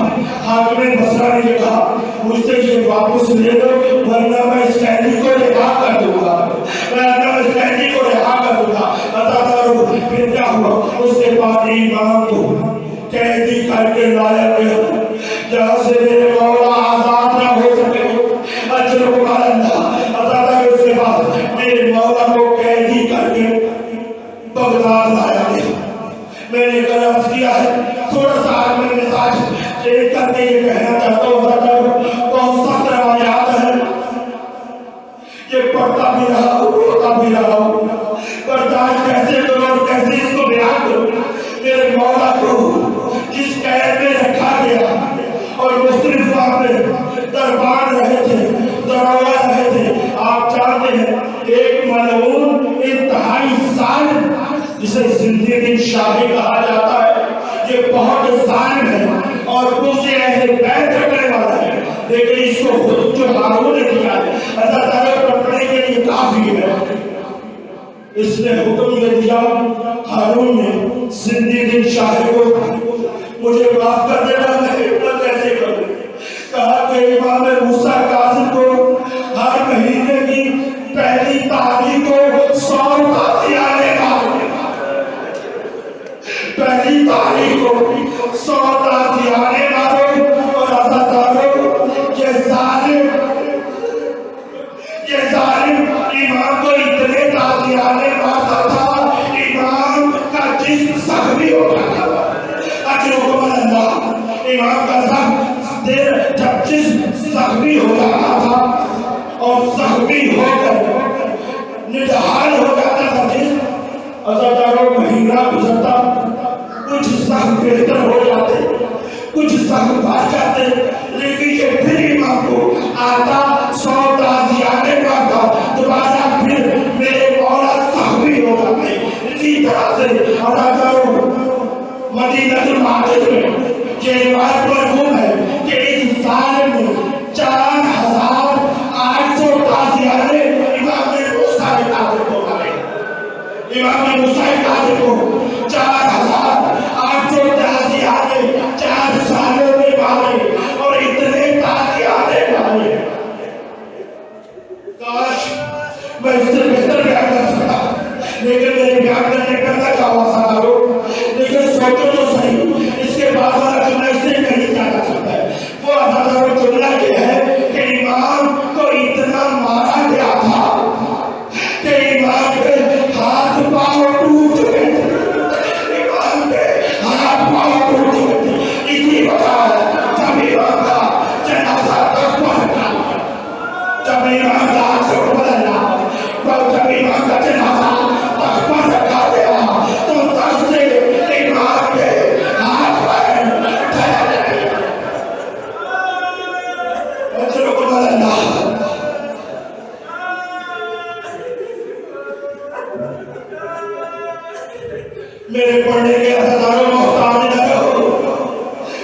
حاکم بصرہ نے یہ کہا مجھ سے یہ واپس لے لو ورنہ میں اس قیدی کو رہا کر دوں گا. پھر کیا ہوا اس کے بعد امام کو قیدی کر کے لایا گیا جہاں سے میرے مولا آزاد نہ ہو سکے. اجرکم اللہ. آزاد اس کے بعد میرے مولا کو قیدی کر کے بغداد لایا گیا. میں نے غلط کیا ہے تھوڑا سا میں مزاج چینج کر کے یہ کہنا چاہتا ہوں بہت سخت روایات ہے. یہ پڑھتا بھی رہا ہوں روتا بھی رہا ہوں برداشت کیسے کروں اور کیسے اس کو بیان کروں. میرے مولا کو جس قید میں رکھا گیا اور مختلف وہاں پہ دربان رہے تھے دروگا رہے تھے. آپ جانتے ہیں ایک ملعون انتہائی ظالم جسے زندگی شاہی کہا جاتا ہے یہ بہت ظالم ہے اور اسے اہل بیت رکھنے والا ہے. لیکن اس کو خود جو ہارون نے کیا ہے ایسا طرح پکڑنے کے لیے کافی ہے. اس نے حکم یہ دیا ہارون نے زندگی شاہی کو مجھے معاف کر دینا میں حکمت کیسے کروں. کہا کہ امام موسی کاظم کو ہر مہینے کی پہلی تاریخ کو 100 تعزیانے مارے. پہلی تاریخ کو 100 تعزیانے مارو اور عزادارو یہ ظالم امام کو اتنے تعزیانے مارتا تھا امام کا جسم زخمی ہو جاتا تھا. اجرکم اللہ. امام کا جب جسم زخمی ہو جاتا تھا اور زخمی ہو کر نڈھال ہو جاتا تھا جسم عزادارو مہینہ گزرتا کچھ زخم بہتر ہو جاتے کچھ زخم بھر جاتے لیکن یہ پھر امام کو آتا 100 تعزیانے مارتا دوبارہ پھر میرے مولا زخمی ہو جاتے. اسی طرح سے عزادارو مدینہ المقدس میں یہ روایت مرحوم ہے کہ اس ظالم نے 4800 تعزیانے امام موسی کاظم کو مارے. امام موسی کاظم کو 4800 تعزیانے 4 سالوں میں مارے اور اتنے تعزیانے مارے. کاش میں اس سے بہتر بیان کر سکتا لیکن میرے بیان کرنے کا کیا واسطہ کرو. لیکن سوچو تو صحیح اس کے بعد والا جملہ اس سے کہیں کیا کر سکتا ہے. وہ عزادارو جملہ یہ ہے کہ امام کو اتنا مارا گیا تھا کہ امام کے ہاتھ پاؤں ٹوٹ گئے تھے. امام کے ہاتھ پاؤں ٹوٹ گئے تھے. اسی وجہ جب امام کا جنازہ تک پہنچا جب امام کا جب امام کا جنازہ تک میرے پڑھنے کے عزاداروں محتاج نہ رہو،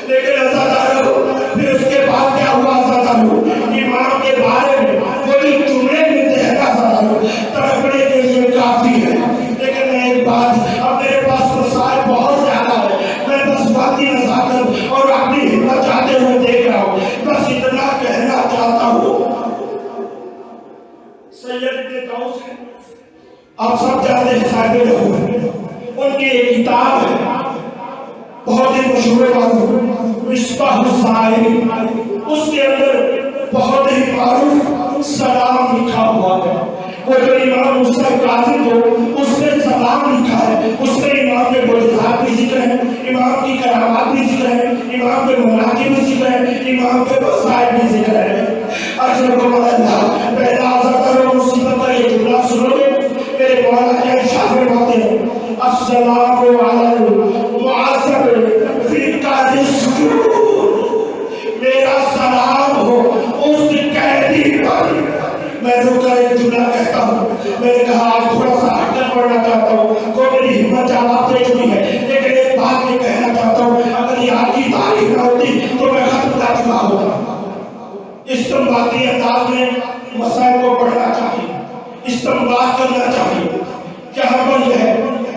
لیکن عزاداروں پھر اس کے بعد کیا ہوا عزاداروں؟ امام کے بارے میں وہ جو جملے ملتے ہیں عزاداروں تڑپنے کے لیے کافی ہے، لیکن میں ایک بات، اب میرے پاس مسائل بہت زیادہ ہے، میں بس باقی نزاکت اور اپنی ہمت چاہتے ہوئے دیکھ رہا ہوں، بس اتنا کہنا چاہتا ہوں۔ سید ابن طاؤس ہے، آپ سب جانتے ہیں صاحب نقوی، ان کی ایک کتاب ہے بہت ہی مشہور معروف مصباح الزائرن، اس کے اندر بہت ہی معروف سلام لکھا ہوا ہے۔ وہ جو امام موسی کاظم ہو اس نے سلام لکھا ہے، اس میں امام کے معجزات بھی ذکر ہے، امام کی کرامات بھی ذکر ہے، امام کے مناقب بھی ذکر ہے، امام کے وسائل بھی ذکر ہے۔ اجرکم اللہ، پہلا عزادار و مصیبت کا یہ جملہ سنو گے، میرے مولا کیا ارشاد فرماتے ہیں، السلام علی المعذب فی قعر السجود، میرا سلام ہو اس قیدی پر۔ میں رک کر ایک جملہ کہتا ہوں، میں نے کہا آج تھوڑا سا ہٹ کر پڑھنا چاہتا ہوں، کو میری ہمت جواب دے چکی ہے، لیکن ایک بات میں کہنا چاہتا ہوں، اگر یہ آج کی تاریخ نہ ہوتی تو میں ختم کر چکا ہوتا۔ استنباطی انداز میں مسائل کو پڑھنا چاہیے، استنباط کرنا چاہیے۔ یہاں پر یہ ہے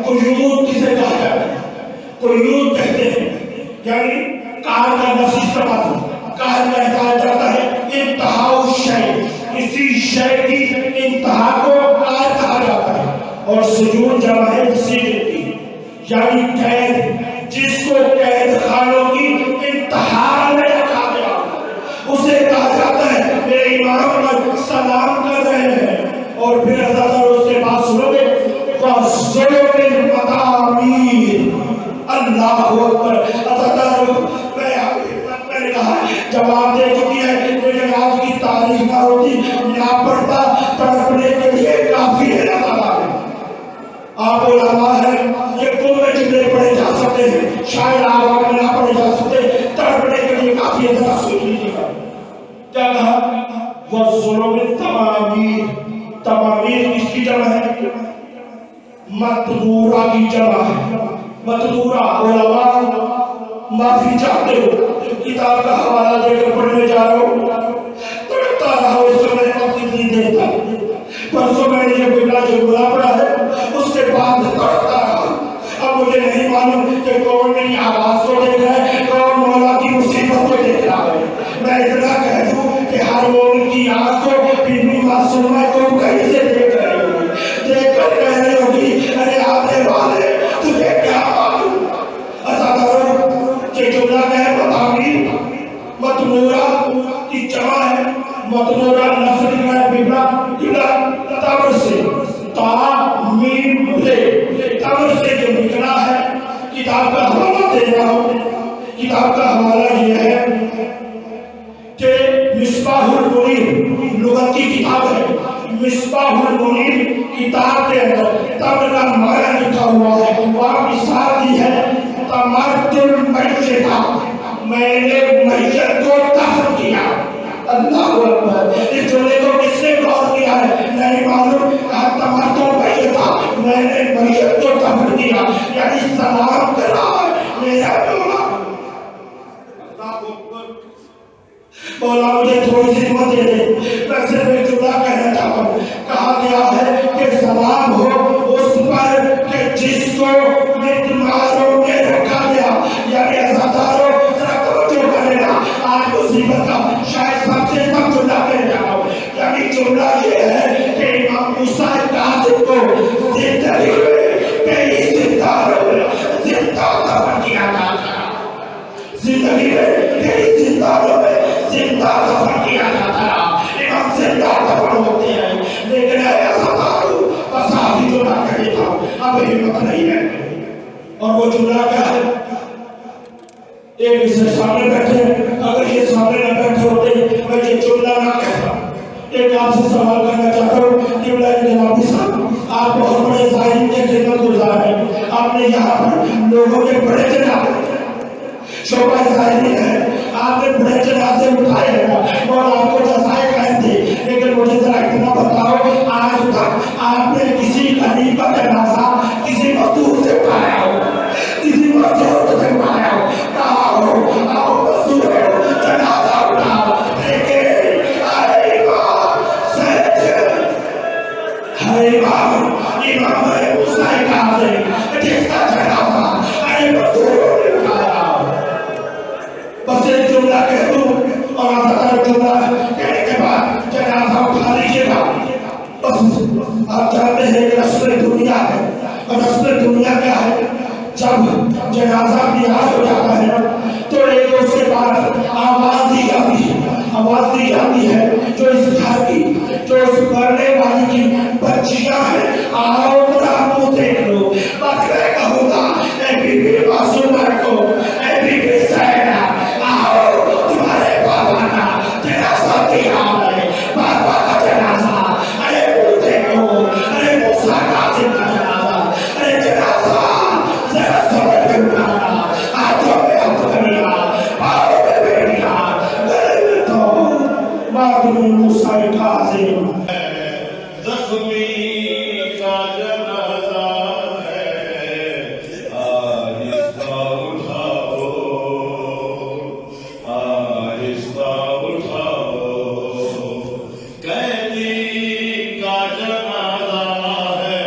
قیود کسے کہا جاتا ہے؟ قیود کہتے ہیں یعنی کار کا لفظ استعمال، کار کا کہا جاتا ہے انتہا الشیء، کسی شے کی انتہا کو کار کہا جاتا ہے، اور سجود جمع ہے سجد کی، یعنی قید، جس کو قید خانوں کی انتہا میں رکھا گیا اسے کہا جاتا ہے میرے امام پر سلام کر رہے ہیں۔ اور پھر عزادار اس کے بعد سنو گے فَالظُّلُمِ الْمَدَامِيرِ، اللہ اکبر۔ عزادار میں نے کہا جواب دے چکی ہے، لیکن آج کی تاریخ نہ ہوتی نہ پڑھتا، تڑپنے کے لیے کافی ہے عزادار۔ آپ علامہ ہیں، یہ کم میں جملے پڑھے جا سکتے ہیں، شاید عوام میں نہ پڑھے جا سکتے، تڑپنے کے لیے کافی ہے۔ ذرا سن لیجیے گا کیا کہا، وَالظُّلُمِ التَّمَامِيرِ، تمامیر کس کی جمع ہے؟ مطبورہ کی جمع ہے۔ مطبورہ علماء معافی چاہتے ہو، کتاب کا حوالہ دے کر پڑھنے جا رہا ہوں، پڑھتا رہا ہوں، اس کو میں وقت نہیں دیتا، پرسوں میں نے یہ بلا جو بلا پڑا ہے اس کے بعد پڑھتا رہا۔ اب مجھے نہیں معلوم کہ کون میری آواز کو دیکھ رہا ہے، کون مولا کی مصیبت کو دیکھ رہا ہے۔ میں اتنا کہہ دوں کہ ہر مومن کی آنکھ کو بینی معصومہ کو کہیں سے دیکھ رہی ہوگی، دیکھ کر کہہ رہی ہوگی ارے آنے والے تجھے کیا معلوم۔ عزاداروں یہ جملہ ہے مطامیر، مطمورہ کی جمع ہے، مطمورہ لفظ لکھا ہے ببلا کبلا تمر سے، تا میم لے، تمر سے جو نکلا ہے۔ کتاب کا حوالہ دے رہا ہوں، کتاب کا حوالہ یہ ہے کہ مصباح المنیر لغت کی کتاب ہے، مصباح المنیر کتاب کے اندر تمر کا معنی لکھا ہوا ہے، وہاں مثال دی ہے تمرت المیت، میں نے میت کو دفن کیا۔ اللہ اکبر، اس جملے کو کس نے غور کیا ہے نہیں معلوم، کہا تمرت المیت، میں نے میت کو دفن کیا، یعنی سلام کرا میرا مولا۔ مولا مجھے تھوڑی سی ہمت دے دے، میں صرف ایک جملہ کہنا چاہتا ہوں۔ کہا گیا ہے کہ سلام ہو اس پر کہ جس کو مدماروں میں رکھا گیا، یعنی عزاداروں ذرا توجہ کرنا، آج مصیبت کا شاید سب سے سب جملہ کہنے جا رہا ہوں، یعنی جملہ یہ ہے کہ امام موسی کاظم کو زندگی میں کئی زندانوں میں زندہ دفن کیا جاتا، زندگی میں کئی زندانوں میں زندہ دفن کیا جاتا ہے۔ امام زندہ دفن ہوتے ہیں، لیکن اے عزاداروں بس آخری جملہ کہہ دیتا ہوں، اب ہمت نہیں ہے۔ اور وہ جملہ کیا ہے؟ ایک اسے سامنے بیٹھے، اگر یہ سامنے نہ بیٹھے ہوتے میں یہ جملہ نہ کہتا۔ ایک آپ سے سوال کرنا چاہتا ہوں کہ جنابی صاحب آپ بہت بڑے زائرین کے خدمت گزار ہیں، آپ نے یہاں پر لوگوں کے بڑے جناب شعبہ زائرین ہے، آپ نے بڑے جنازے اٹھائے ہیں اور آپ کو جزائے قائد تھے، لیکن مجھے ذرا اتنا بتاؤ آج تک آپ نے کسی غریب کا جنازہ کسی مزدور سے اٹھایا ہو؟ اور اصل دنیا کیا ہے؟ جب جنازہ تیار ہو جاتا ہے تو ایک اس کے بعد آواز دی جاتی ہے جو اس گھر کی، جو اس مرنے والی کی بچیاں ہیں، آؤ ذرا منہ دیکھ لو، بکرے کا ہوگا، اے بی بی معصومہ کو، اے بی بی زینب، آؤ تمہارے بابا کا جنازہ تیار ہے، بابا کا جنازہ، ارے منہ دیکھو، ارے موسیٰ کاظم کا جنازہ، ارے جنازہ ذرا سمجھ میں اٹھانا، ہاتھوں میں ہاتھ کرنا، پاؤں میں بیٹھنا، گلے میں تو معروف موسیٰ کاظم زخمی کا جنازہ ہے، آہستہ اٹھاؤ، آہستہ اٹھاؤ، قیدی کا جنازہ ہے،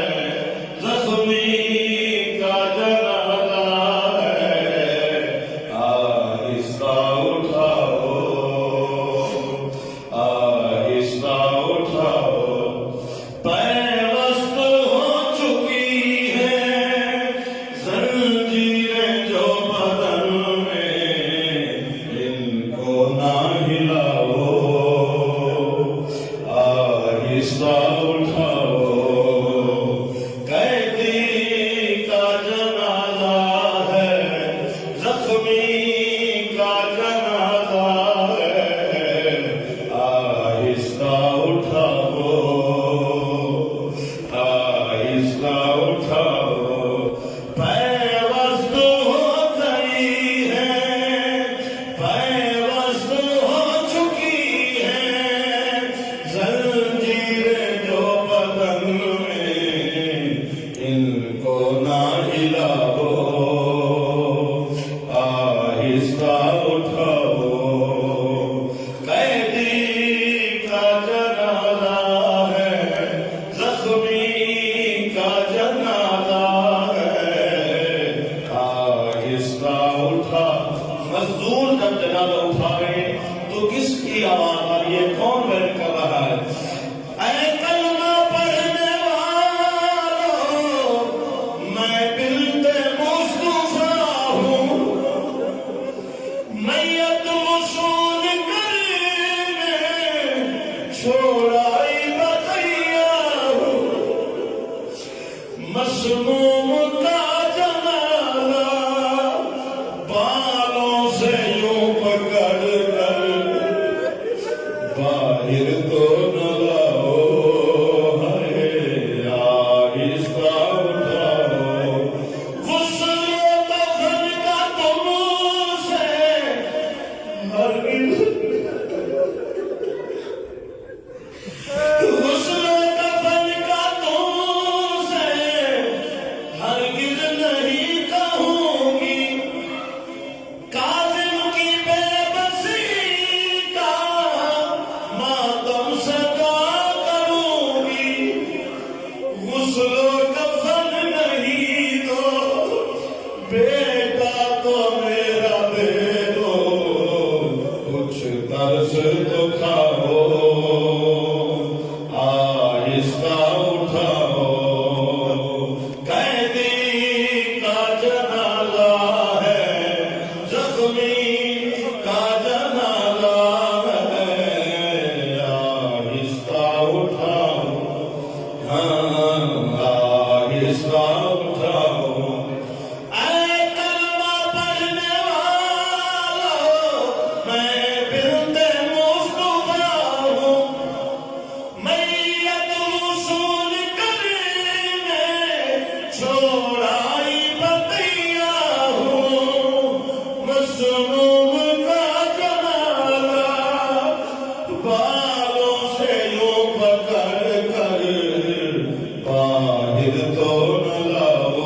زخمی کا جنازہ ہے، آہستہ اٹھاؤ، آہستہ اٹھاؤ، پیوست ہو چکی ہے زنجیریں جو بدن میں، ان کو نہ ہلاؤ، آہستہ اٹھاؤ، قیدی کا جنازہ ہے، زخمی کا جنازہ ہے، آہستہ اٹھاؤ، آہستہ اٹھاؤ، پیوست ہو گئی ہے، پیوست ہو چکی ہے زنجیریں جو بدن میں، ان کو نہ ہلاؤ، آہستہ اٹھاؤ، قیدی کا جنازہ ہے، زخمی کا جنازہ ہے، آہستہ اٹھا۔ مزدور جب جنازہ اٹھا رہے تو کس کی آواز آ رہی ہے؟ کون بیان کر رہا ہے؟ اے کلمہ پڑھنے والوں، میں بلد مصطفیٰ ہوں، میت وصول کرنے چھوڑائی بقیہ ہوں، مسموم کا جنازہ بالوں سے یوں پکڑ کر باہر تو نہ لاؤ، ہے آہستہ اٹھاؤ، غسل و کفن کا تم سے ہرگز، غسل و کفن کا تم سے ہرگز نہیں کہوں گی، کاظم کی بے بسی کا ماتم سجا کروں گی، غسل و کفن نہیں دو، بیٹا تو میرا دے دو، کچھ قرض تو کھاؤ، آہستہ اٹھاؤ، قیدی کا جنازہ ہے، زخمی کا جنازہ ہے، آہستہ اٹھاؤ، آہستہ اٹھاؤ، اے کلمہ پڑھنے والوں، میں بلد مصطفیٰ ہوں، میت وصول کرنے چھوڑائی بقیہ ہوں، مسموم کا جنازہ بالوں سے یوں پکڑ کر باہر تو نہ لاؤ،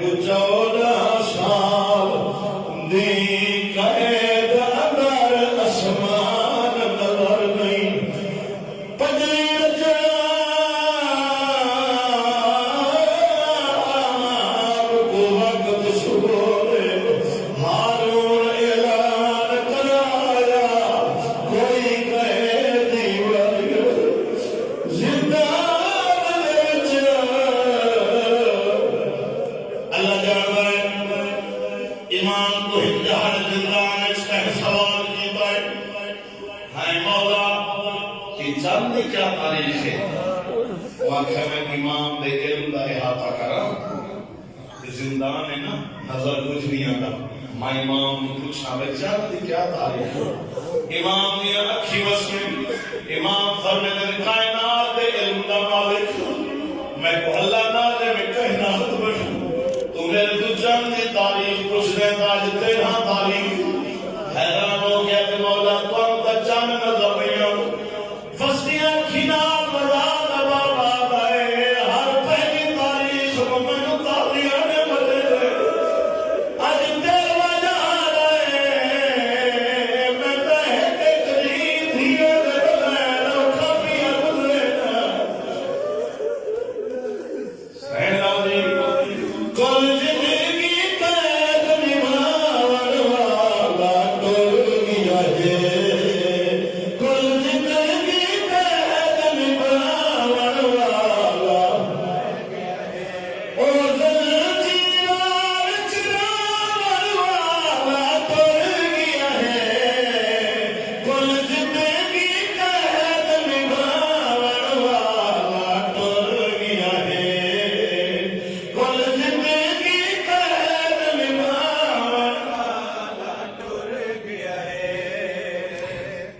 کو 14 سال دی قید اندر اسمان نظر نہیں پجری رجاب کو وقت سبورے ہارون اعلان کرایا کوئی قیدی ورگ زندان وچ اللہ جانے امام کو ہجار زندان اس کا سوال کی بات ہے مولا کہ جاننے کیا تاریخ ہے واقعہ میں امام دے علم دا احاطہ کرا زندان ہے نا نظر کچھ نہیں آتا میں امام کچھ آبے جاننے کیا تاریخ ہے امام نے اکھی وسمی امام فرمد کائنات دے علم دا مالک میں کو اللہ نہ دے میں کہنا خود بشو تو میرے تو جاننے تاریخ پوچھنے تاج تیرہ تاریخ حیران ہو گیا کہ مولا تو ہم تا جاننے نظر پہیاں فسیاں کھینار مزاد بابا آئے ہر پہلی تاریخ کو میں نے تاریخ نے ملے آج دیر وجہ رہے میں بہت قریب دھیے دے بلے روکھا پیا بلے سہنا دی کل زندگی قید نبھاون والا ٹر گیا ہے کل زندگی قید نبھاون والا او زنجیران چراون والا ٹر گیا ہے کل زندگی قید نبھاون والا ٹر گیا ہے کل زندگی قید نبھاون والا ٹر گیا ہے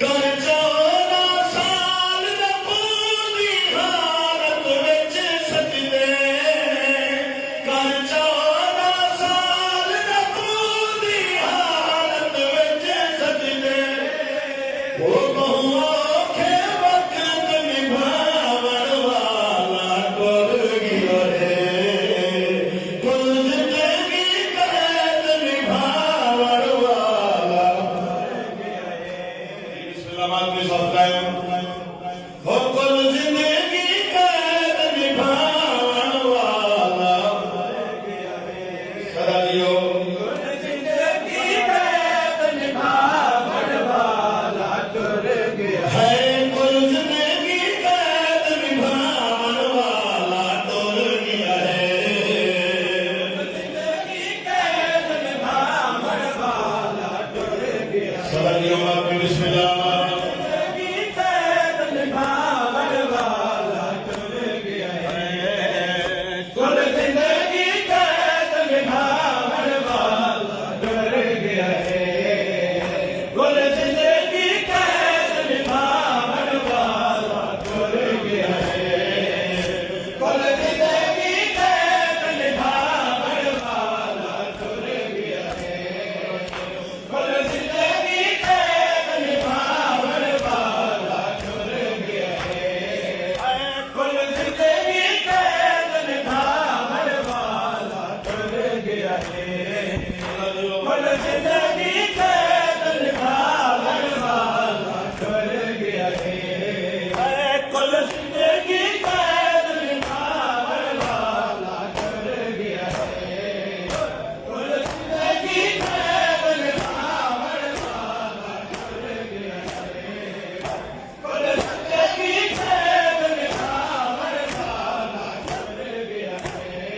کر 14 سال رپودی حالت وچ سجدے کر 14 سال رپودی حالت وچ سجدے وہ بہو کے وقت نبھاون والا ٹر گیا ہے کل زندگی قید نبھاون والا بسم اللہ مات میں صف قائم ہو کل زندگی قید نبھاون والا صدا دیو زندگی قید نبھاون والا ٹر گیا ہے کل زندگی قید نبھاون والا ٹر گیا ہے زندگی قید نبھاون والا ٹر گیا صدا دیو مات میں بسم اللہ زندگی قید نبھاون والا ٹر گیا ہے کل زندگی قید نبھاون والا ٹر گیا ہے کل زندگی قید نبھاون والا ٹر گیا ہے کل زندگی قید نبھاون والا ٹر گیا ہے کل زندگی قید نبھاون والا ٹر گیا ہے کل زندگی قید نبھاون والا ٹر گیا ہے کل زندگی قید نبھاون والا ٹر گیا ہے کل زندگی قید نبھاون والا ٹر گیا ہے کل زندگی قید نبھاون والا ٹر گیا ہے کل زندگی قید نبھاون والا ٹر گیا ہے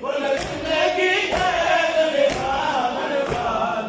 کل زندگی قید نبھاون والا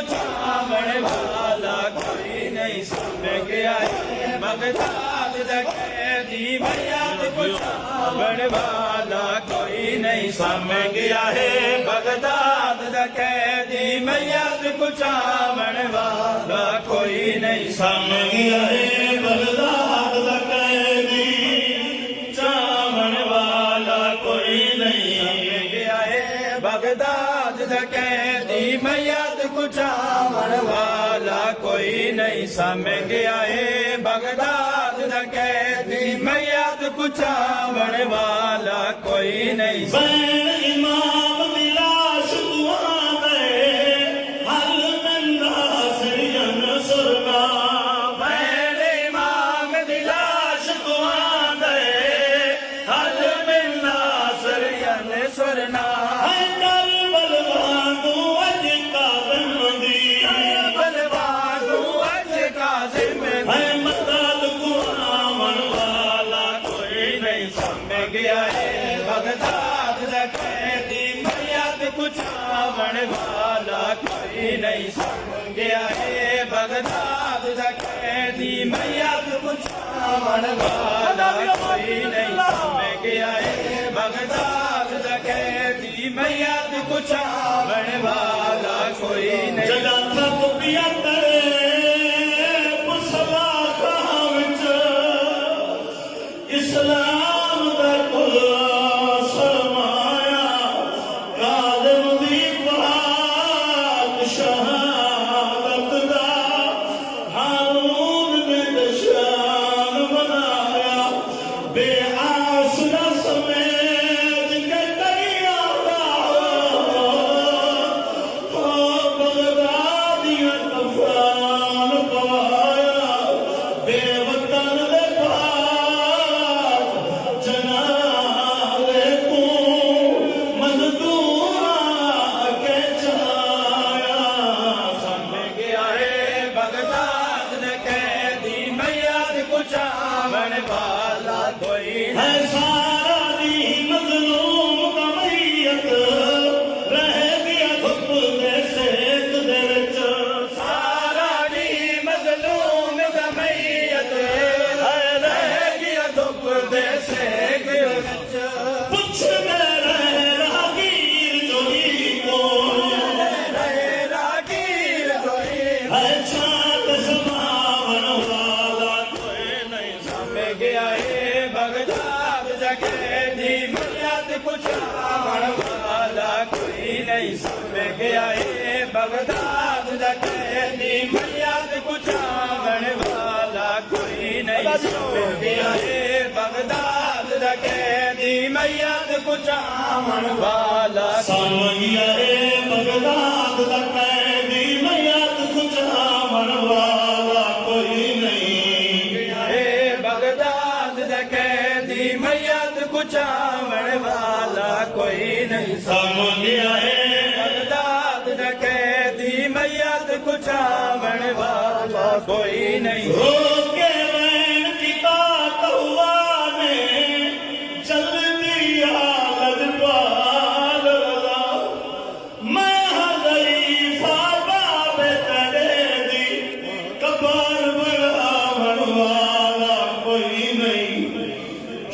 کچھاون والا کوئی نہیں سامنے گیا ہے بغداد دا قیدی میت کچھاون والا کوئی نہیں سامنے گیا ہے بغداد دا قیدی میت کچھاون والا کوئی نہیں سامنے گیا ہے بغداد دا قیدی چاون والا کوئی نہیں سامنے گیا ہے بغداد دا قیدی میت کچھاون والا کوئی نہیں سامنے گیا ہے بغداد دا قیدی میت کچھاون والا کوئی نہیں بین امام بلاش دعا دے حل من ناصر ینصرنا بین امام دلاش دعا دے حل من ناصر ینصرنا اے کربل وانو اج کاظم دی بلوانو اج کاظم اے مدد قرآن والا کوئی نہیں سامنے گیا ہے بغداد دا قیدی میت کچھاون والا کوئی نہیں سامنے گیا ہے بغداد دا قیدی میت کچھاون والا کوئی نہیں سامنے گیا ہے بغداد دا قیدی میت کچھاون والا کوئی نہیں جگہ تک پیا کرے مسلا خاوچ اسلام دا کل سرمایا کاظم دی پاک شہادت دا ہارون نے نشان بنایا بے آسرا سمیت کے دریا بغدادیاں کفران پوایا بے وطن دے پاک جنازے کو مزدوراں کے چایا سامنے گیا ہے بغداد دا قیدی میت کچھاون والا کوئی ہے نہیں سارا دی مظلوم دا میت رہ گیا دھپ دے سیک دے وچ سارا دی مظلوم دا میت رہ گیا دھپ دے سیک وچ پوچھ دے رہے راہگیر جوئی کو رہے راگیر کوئی ہے چھات سماون والا کوئی نہیں سامنے گیا ہے بغداد دا قیدی میت کچھاون والا کوئی نہیں سامنے گیا ہے بغداد دا قیدی میت کچھاون والا کوئی نہیں سامنے گیا ہے بغداد دا قیدی میت کچھاون والا سامگیا ہے بغداد دا قیدی میت کچھاون والا کوئی نہیں ہے بغداد دا قیدی میت کچھاون والا کوئی نہیں سامگیا ہے بغداد دا قیدی میت کچھاون والا کوئی نہیں روکے وین کی طاقت ہوا نے چل دیا لجپال رضا میں حضریفہ باب تڑے دی کبار بڑھاون والا کوئی نہیں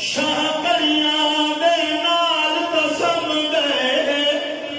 شاہ کریاں دے نال قسم گئے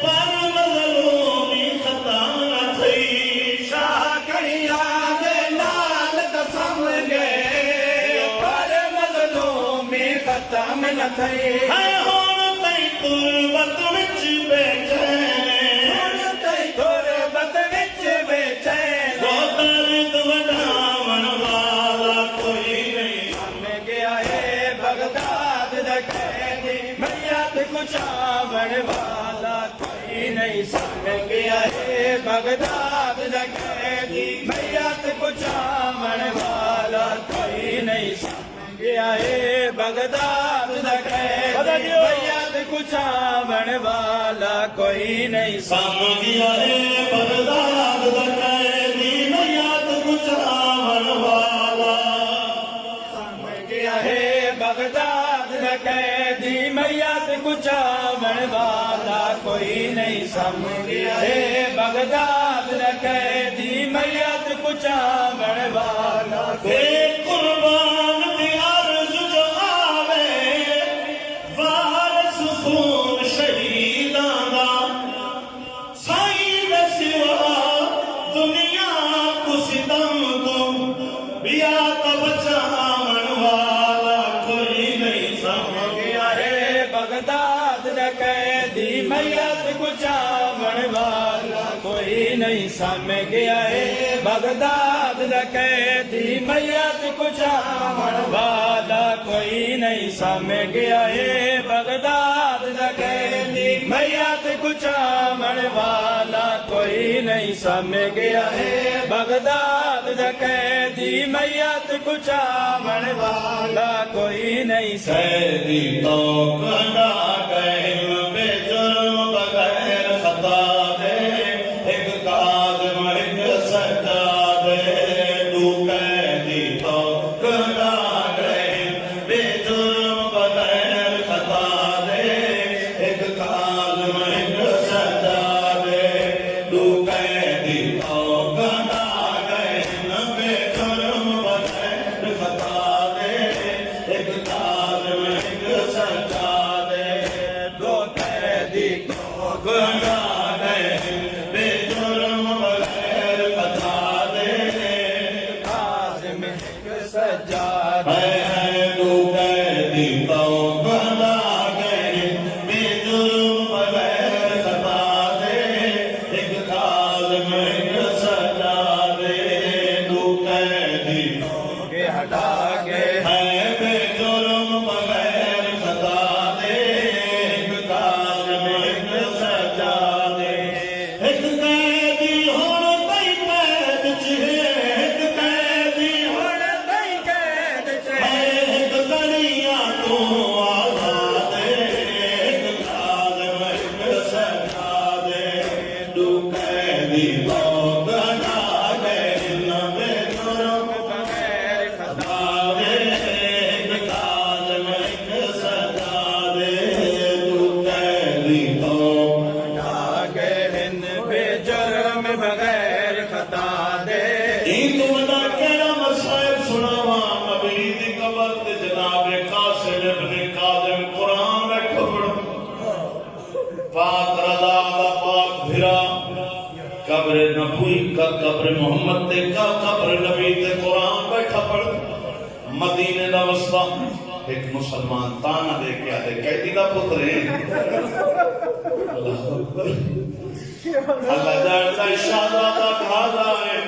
پر مظلومی خطا نہ تھی شاہ کریاں دے نال قسم گئے پر مظلومی ختم نہ تھئی ہے ہون تئی تربت وچ بے چینے ہن تئی غربت وچ بے چین وہ درد وڈاون والا کوئی نہیں سامنے گیا ہے بغداد دا قیدی میت کچھاون والا کوئی نہیں سامنے گیا ہے بغداد دا قیدی میت کچھاون والا کوئی نہیں سامنے گیا ہے بغداد دا قیدی میت کچھاون والا کوئی نہیں سامگیا ہے بغداد دا قیدی میت کچھاون والا سامنے گیا ہے بغداد دا قیدی میت کچھاون والا کوئی نہیں سامنے گیا ہے بغداد دا قیدی میت کچامن والا بے قربان دی عرض جو آوے وارث خون شہیداں دا سائیں دے سوا دنیا کو ستم کو بیا تا بچاون والا کوئی نہیں سمجھ گیا ہے بغداد دا قیدی میت کچامن والا کوئی نہیں سمجھ گیا ہے بغداد دا قیدی میت کچامن والا کوئی نہیں سمجھ گیا ہے بغداد دا قیدی میت کچامن والا کوئی نہیں سمجھ گیا ہے بغداد دا قیدی میت کچامن والا کوئی نہیں قیدی تو کنا گئے بے جرم بغیر خطا دے ایک کاظم ایک سجاد دو قیدی تو کنا گئے بے جرم بغیر خطا دے ایک کاظم ایک سجاد دو قیدی تو کنا گئے بے جرم بغیر خطا دے ایک کاظم ایک سجاد دو قیدی کو گنا گئے بے جرم بغیر خطا دے کاظم ایک سجاد ہے دو قیدی تو گنا گئے بے جرم بغیر خطا دے ایک کاظم ایک سجاد دو قیدی کے ہٹا گئے ہے بے جرم بغیر خطا دے ایک کاظم ایک سجاد ایک قیدی ہن کئی قید چ ایک قیدی ہن نہیں قید چ ایک کڑیاں تو آزاد ایک کاظم ایک سجاد دو قیدی تو گنا گئے بے جرم بغیر خطا ایک کاظم ایک سجاد دو قیدی تو ہٹا گئے ہند بے جرم بغیر خطا دے این تو بڑا کہنا مسائل سناوا نبی دی قبر تے جناب قاسم ابن کاظم قرآن رکھو پاک رضا دا پاک بھرا قبر نبوی کا قبر محمد تے کا قبر نبی تے قرآن بیٹھا پڑھ مدینے دا وسطہ ایک مسلمان تانا دے کے آدھے قیدی دا پتر ہے اللہ اکبر اللہ جانتا ہے شہادت کھادا ہے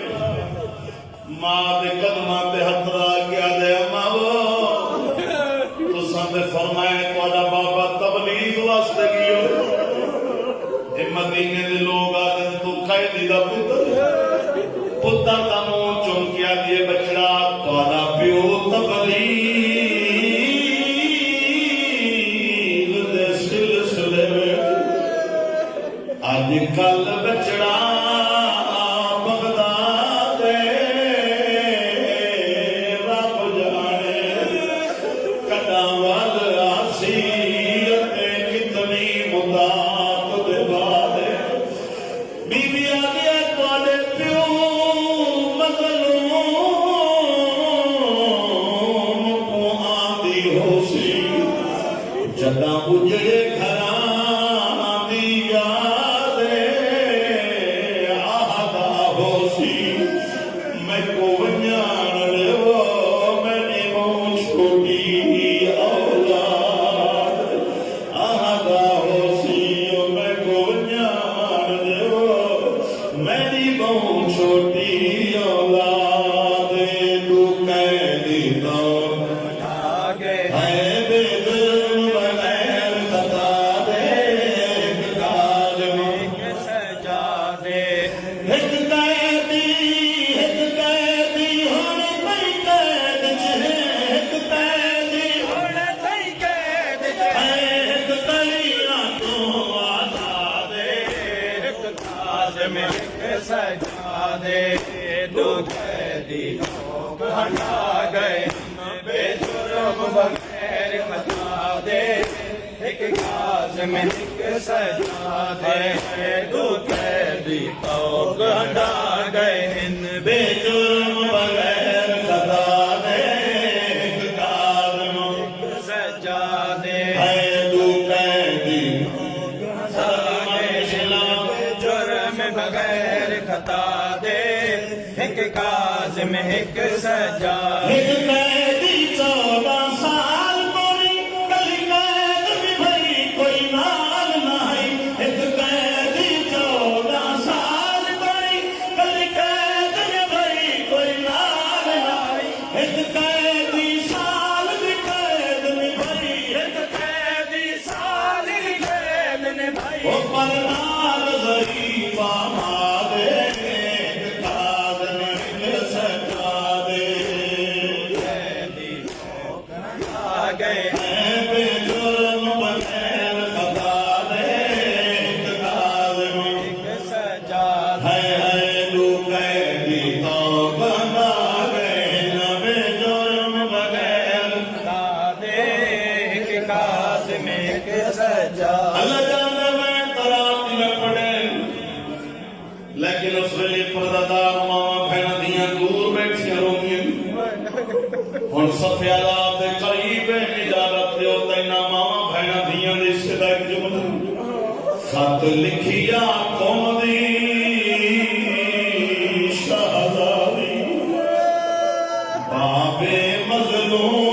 ماں دے قدماں تے ہتھ رکھ کے آدھے اماں تساں تے فرمایا تہاڈا بابا تبلیغ واسطے گیو اے مدینے دے لوگ آدھے تو قیدی دا پتر دا منہ چوم کے آدھے بچڑا تہاڈا پیو تبلیغ دے سلسلے میں اج کل بچڑا بغداد رب جانے کٹا وال آسیت کتنی مدات دے بعد بی بی آگیا تواڈے پیو مظلوم کو آندی ہو سی جدا اجڑے گھراں دی یاد آہدا ہو سی میں کو ونجان لو میں نے موں چھوٹی اولاد آہدا ہو سی میں کو ونجان لو میں نے موں چھوٹی اولاد تو قیدی تو ہٹا گئے ہے بے جرم بغیر خطا دے ایک کاظم ایک سجادے ایک قیدی ہن کئی قید چ ایک قیدی ہن نہیں قید چ ایک کڑیاں تو آزاد ایک کاظم ایک سجادے دو قیدی لوگ ہٹا گئے بے جرم بغیر خطا دے ایک کاظم ایک سجاد دو قیدی توق ہٹا گئے ہند بے جرم بغیر خطا دے ایک کاظم سجاد ہے دو قیدی جرم بغیر خطا دے ایک کاظم ایک سجاد ایک قیدی 14 سال کوئی کلی قید بھی بھئی کوئی نال نہیں ایک قیدی 14 سال کوئی کلی قید بھی بھئی کوئی نال نہیں ایک قیدی سال بھی قید میں بھئی ایک قیدی سال کی قید نے بھائی وہ پر نال ضعیف آماد ایک کاظم ایک سجاد قیدی توق ہٹا گئے بے جرم بغیر خطا دے ایک کاظم ایک سجاد ہے دو قیدی توق ہٹا گئے بے جرم بغیر خطا دے ایک کاظم ایک سجاد اللہ جانے میں ترات میں پڑے لیکن اس ویلے پردادار ماں بہن دیاں دور بیٹھی روندیاں ہن صفیالات دے قریب اجازت دیو تینا ماں بہن دیاں دے صدا ایک جملہ خط لکھیا قوم دی شہزادی بابے مظلوم